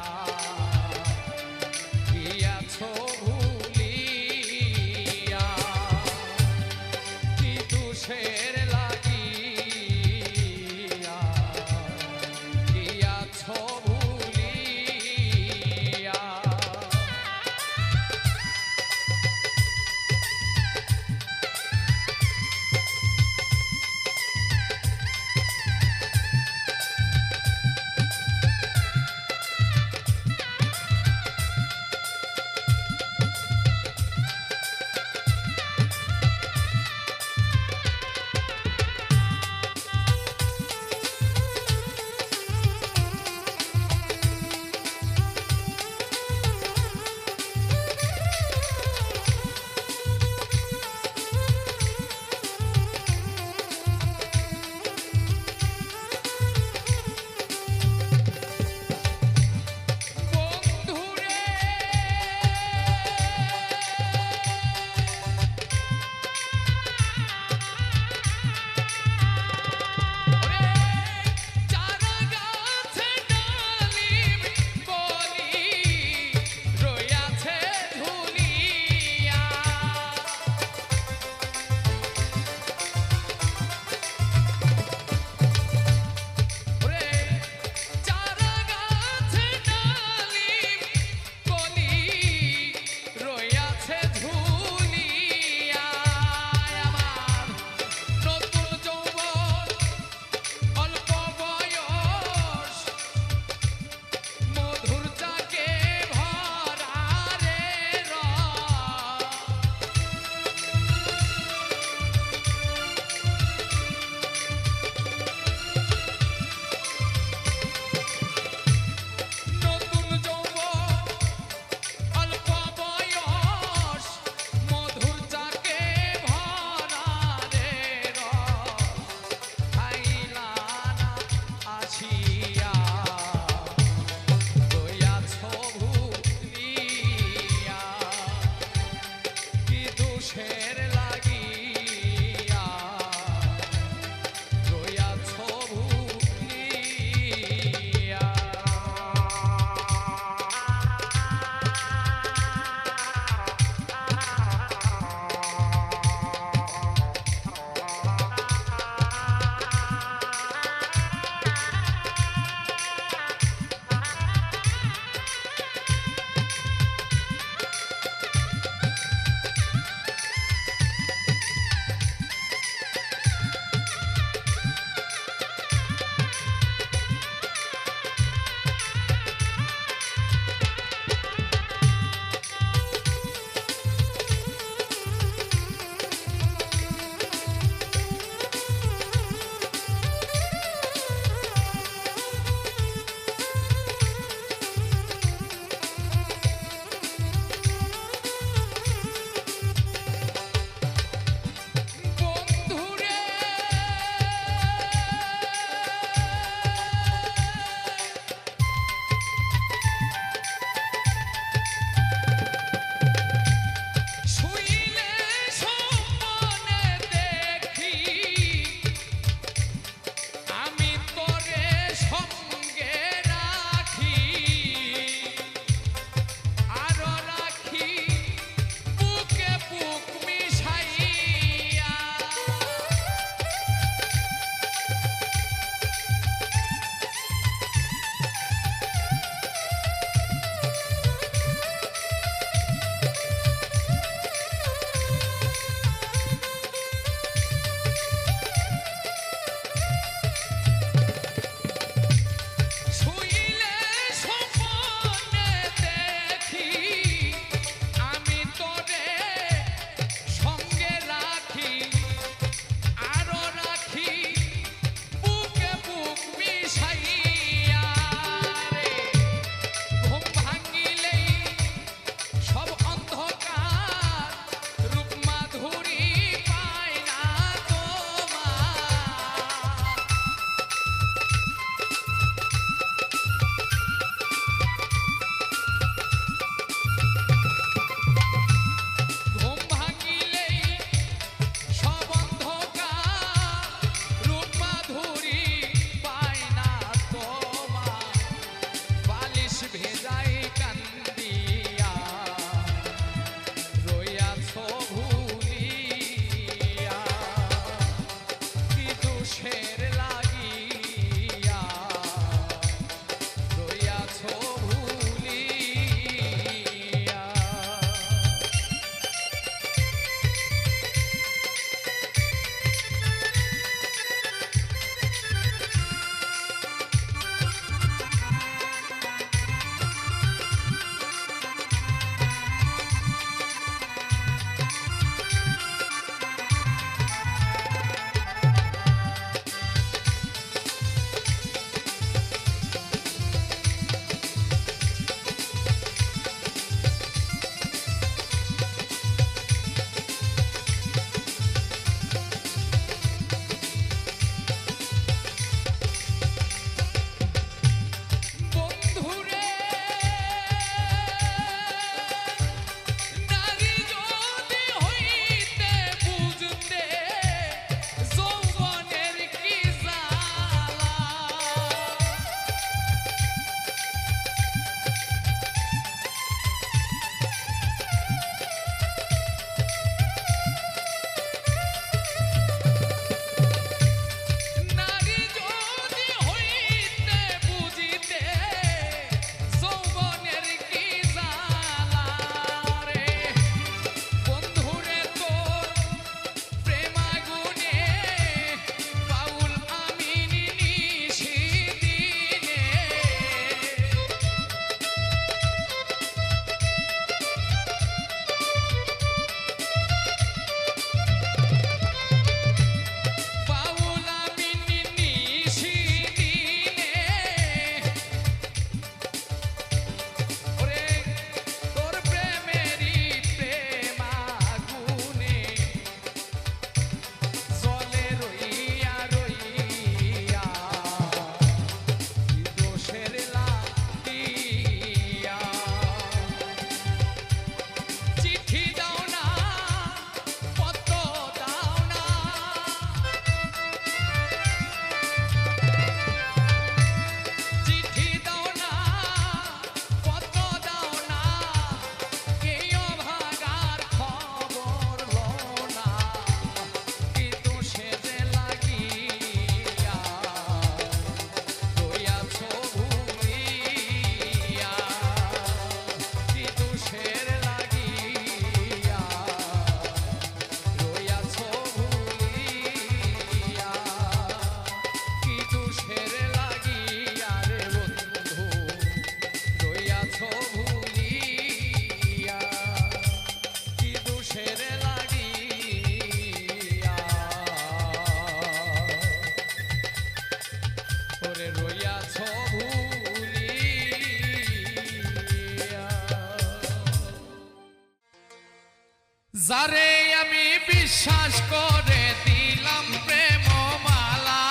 যারে আমি বিশ্বাস করে দিলাম প্রেম মালা,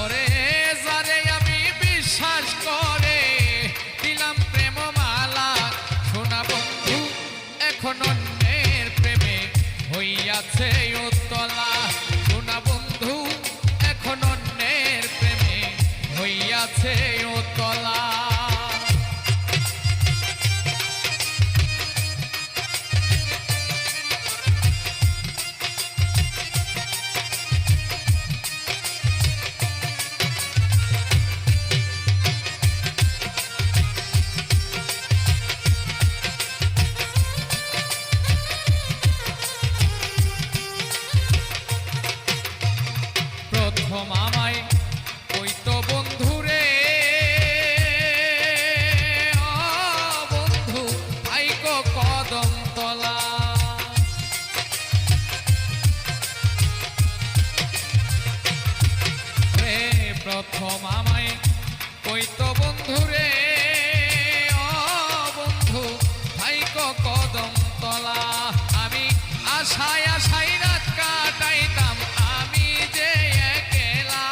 ওরে যারে আমি বিশ্বাস করে দিলাম প্রেম মালা, সোনা বন্ধু এখন অন্যের প্রেমে হইয়াছে উতলা, সোনা বন্ধু এখন অন্যের প্রেমে হইয়াছে উতলা। প্রথম আমায় কইতো বন্ধুরে, ও বন্ধু আইকো কদম তলা, রে প্রথম আমায় কইতো বন্ধুরে, ও বন্ধু আইকো কদম তলা, আমি আশায় আশায় রাত কাটাইতাম আমি যে একলা,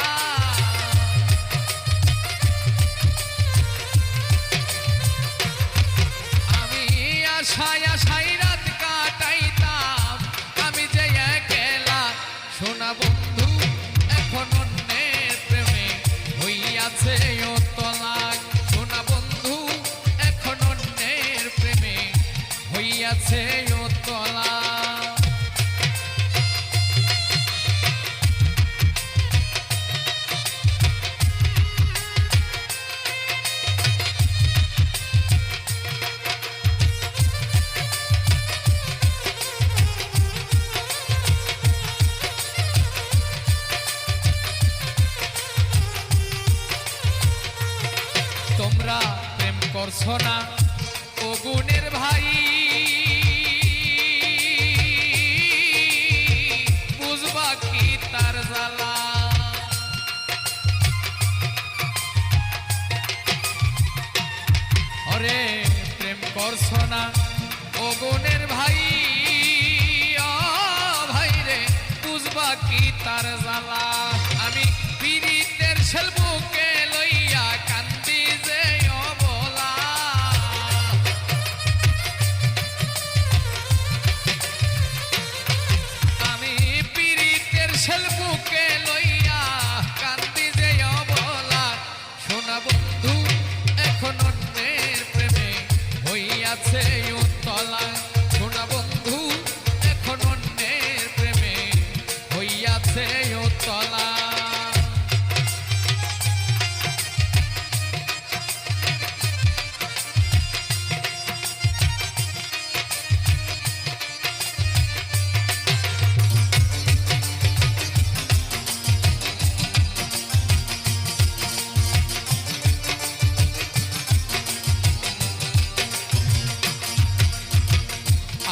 আমি আশায় আশায় রাত কাটাইতাম আমি যে একলা, সোনা বন্ধু এখন অন্যের প্রেমে হইয়াছে উতলা, সোনা বন্ধু এখন অন্যের প্রেমে হইয়াছে উতলা। তোমরা প্রেম করছো না ও গুণের ভাই, বুঝবা কি তার জ্বালা, ওরে প্রেম করছো না ও গুণের ভাই, ও ভাই রে বুঝবা কি তার জ্বালা, আমি পীড়িতের শেলবুকে লইয়া কান্দি যে অবলা, আমি পীড়িতের শেলবুকে লইয়া কান্দি যে অবলা, সোনা বন্ধু এখন অন্যের প্রেমে হইয়াছে উতলা, সোনা বন্ধু এখন অন্যের প্রেমে হইয়াছে উতলা।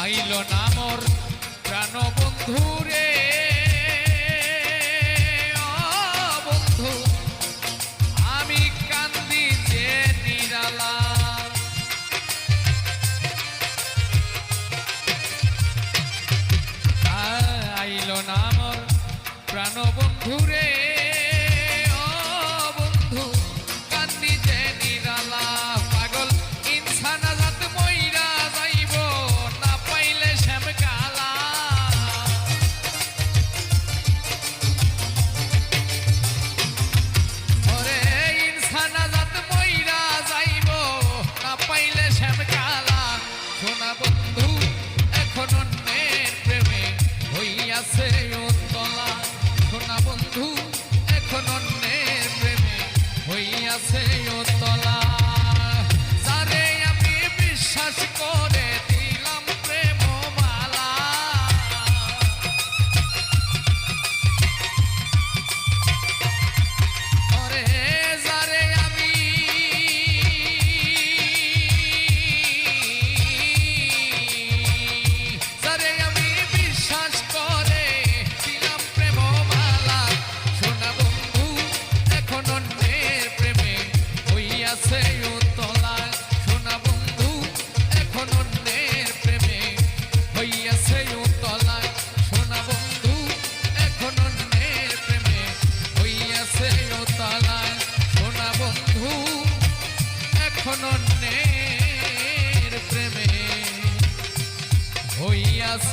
আইল না মোর প্রাণ বন্ধু রে, ও বন্ধু আমি কান্দি যে নিরালা, আইল না মোর প্রাণ বন্ধু রে, ও বন্ধু কান্দি যে নিরালা, পাগল ইনসান আজাদ মইরা যাইব না পাইলে শ্যাম কালা, ওরে ইনসান আজাদ মইরা যাইব না পাইলে শ্যাম কালা, সোনা বন্ধু এখন অন্যের প্রেমে হইয়াছে উতলা, সোনা বন্ধু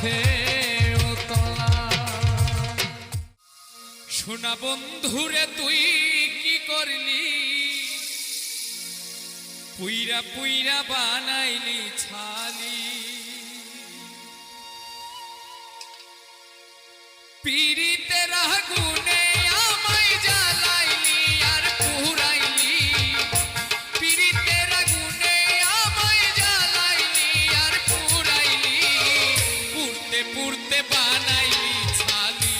পথে উতলা। শোনা বন্ধুরে তুই কি করলি, পুইরা পুইরা বানাইলি ছালি। পীড়িতের আগুনে আমায় জ্বালাইলি আর পুরাইলি, পীড়িতের আগুনে আমায় জ্বালাইলি আর পুরাইলি, পুড়তে পুড়তে বানাইলি ছালি।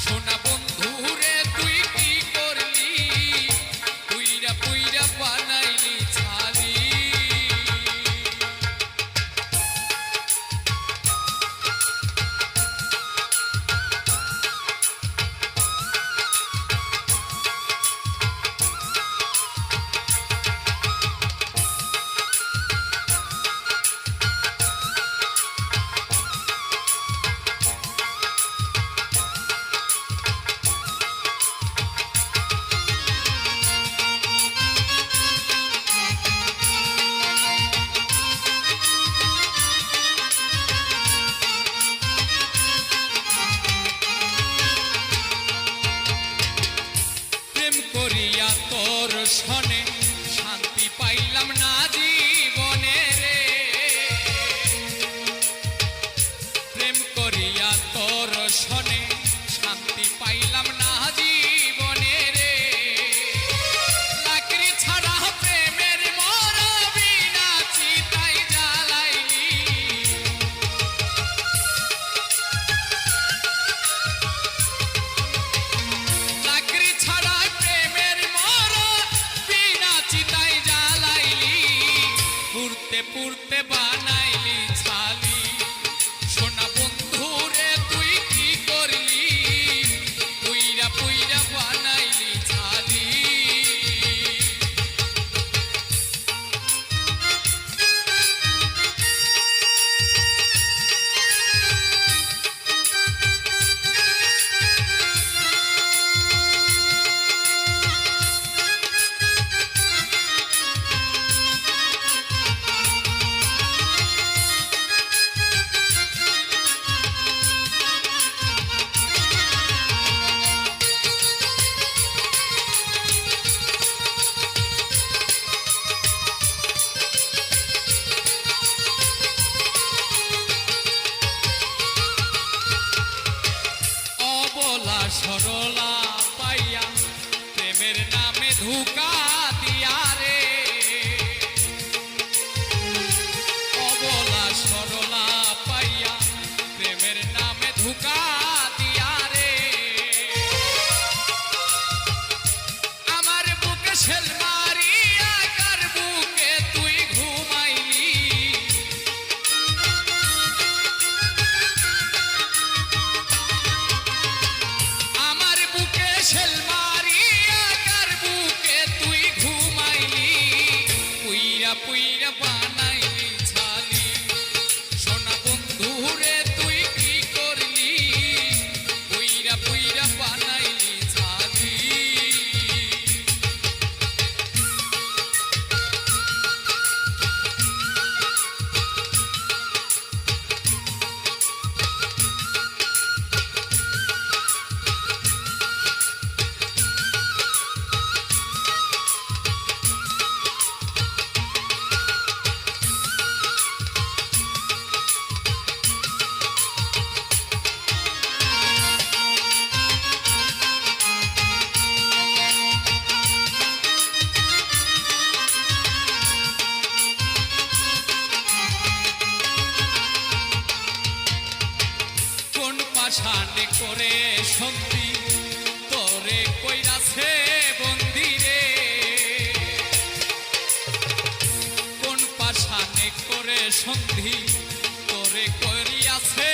সোনা বন্ধুরে তুই কি করলি, পুইরা পুইরা বানাইলি ছালি। করিয়া তোর সনে শান্তি পাইলাম না জীবনে রে, প্রেম করিয়া তোর সনে শান্তি পাইলাম না জীবনে রে। লাকড়ি ছাড়া প্রেমের মরা বিনা চিতাই জ্বালাইলি, লাকড়ি ছাড়া পুড়তে পুড়তে বানাইলি ছালি। সোনা বন্ধুরে তুই কি করলি, পুইরা পুইরা বানাইলি ছালি। সরলা পাইয়া প্রেমের নামে ধোঁকা দিয়া রে, অবলা সরলা পাইয়া প্রেমের নামে ধোঁকা দিয়া রে। আমার বুকে শেল মারিয়া কার বুকে তুই ঘুমাইলি, শেল মারিয়া কার বুকে তুই ঘুমাইলি, পুইরা পুইরা বানাইলি ছালি। সোনা বন্ধুরে তুই কি করলি, পুইরা পুইরা বানাইলি ছালি। পাশানে করে সন্ধি তোরে কইরাছে বন্দি রে, কোন পাশানে করে সন্ধি তোরে করিয়াছে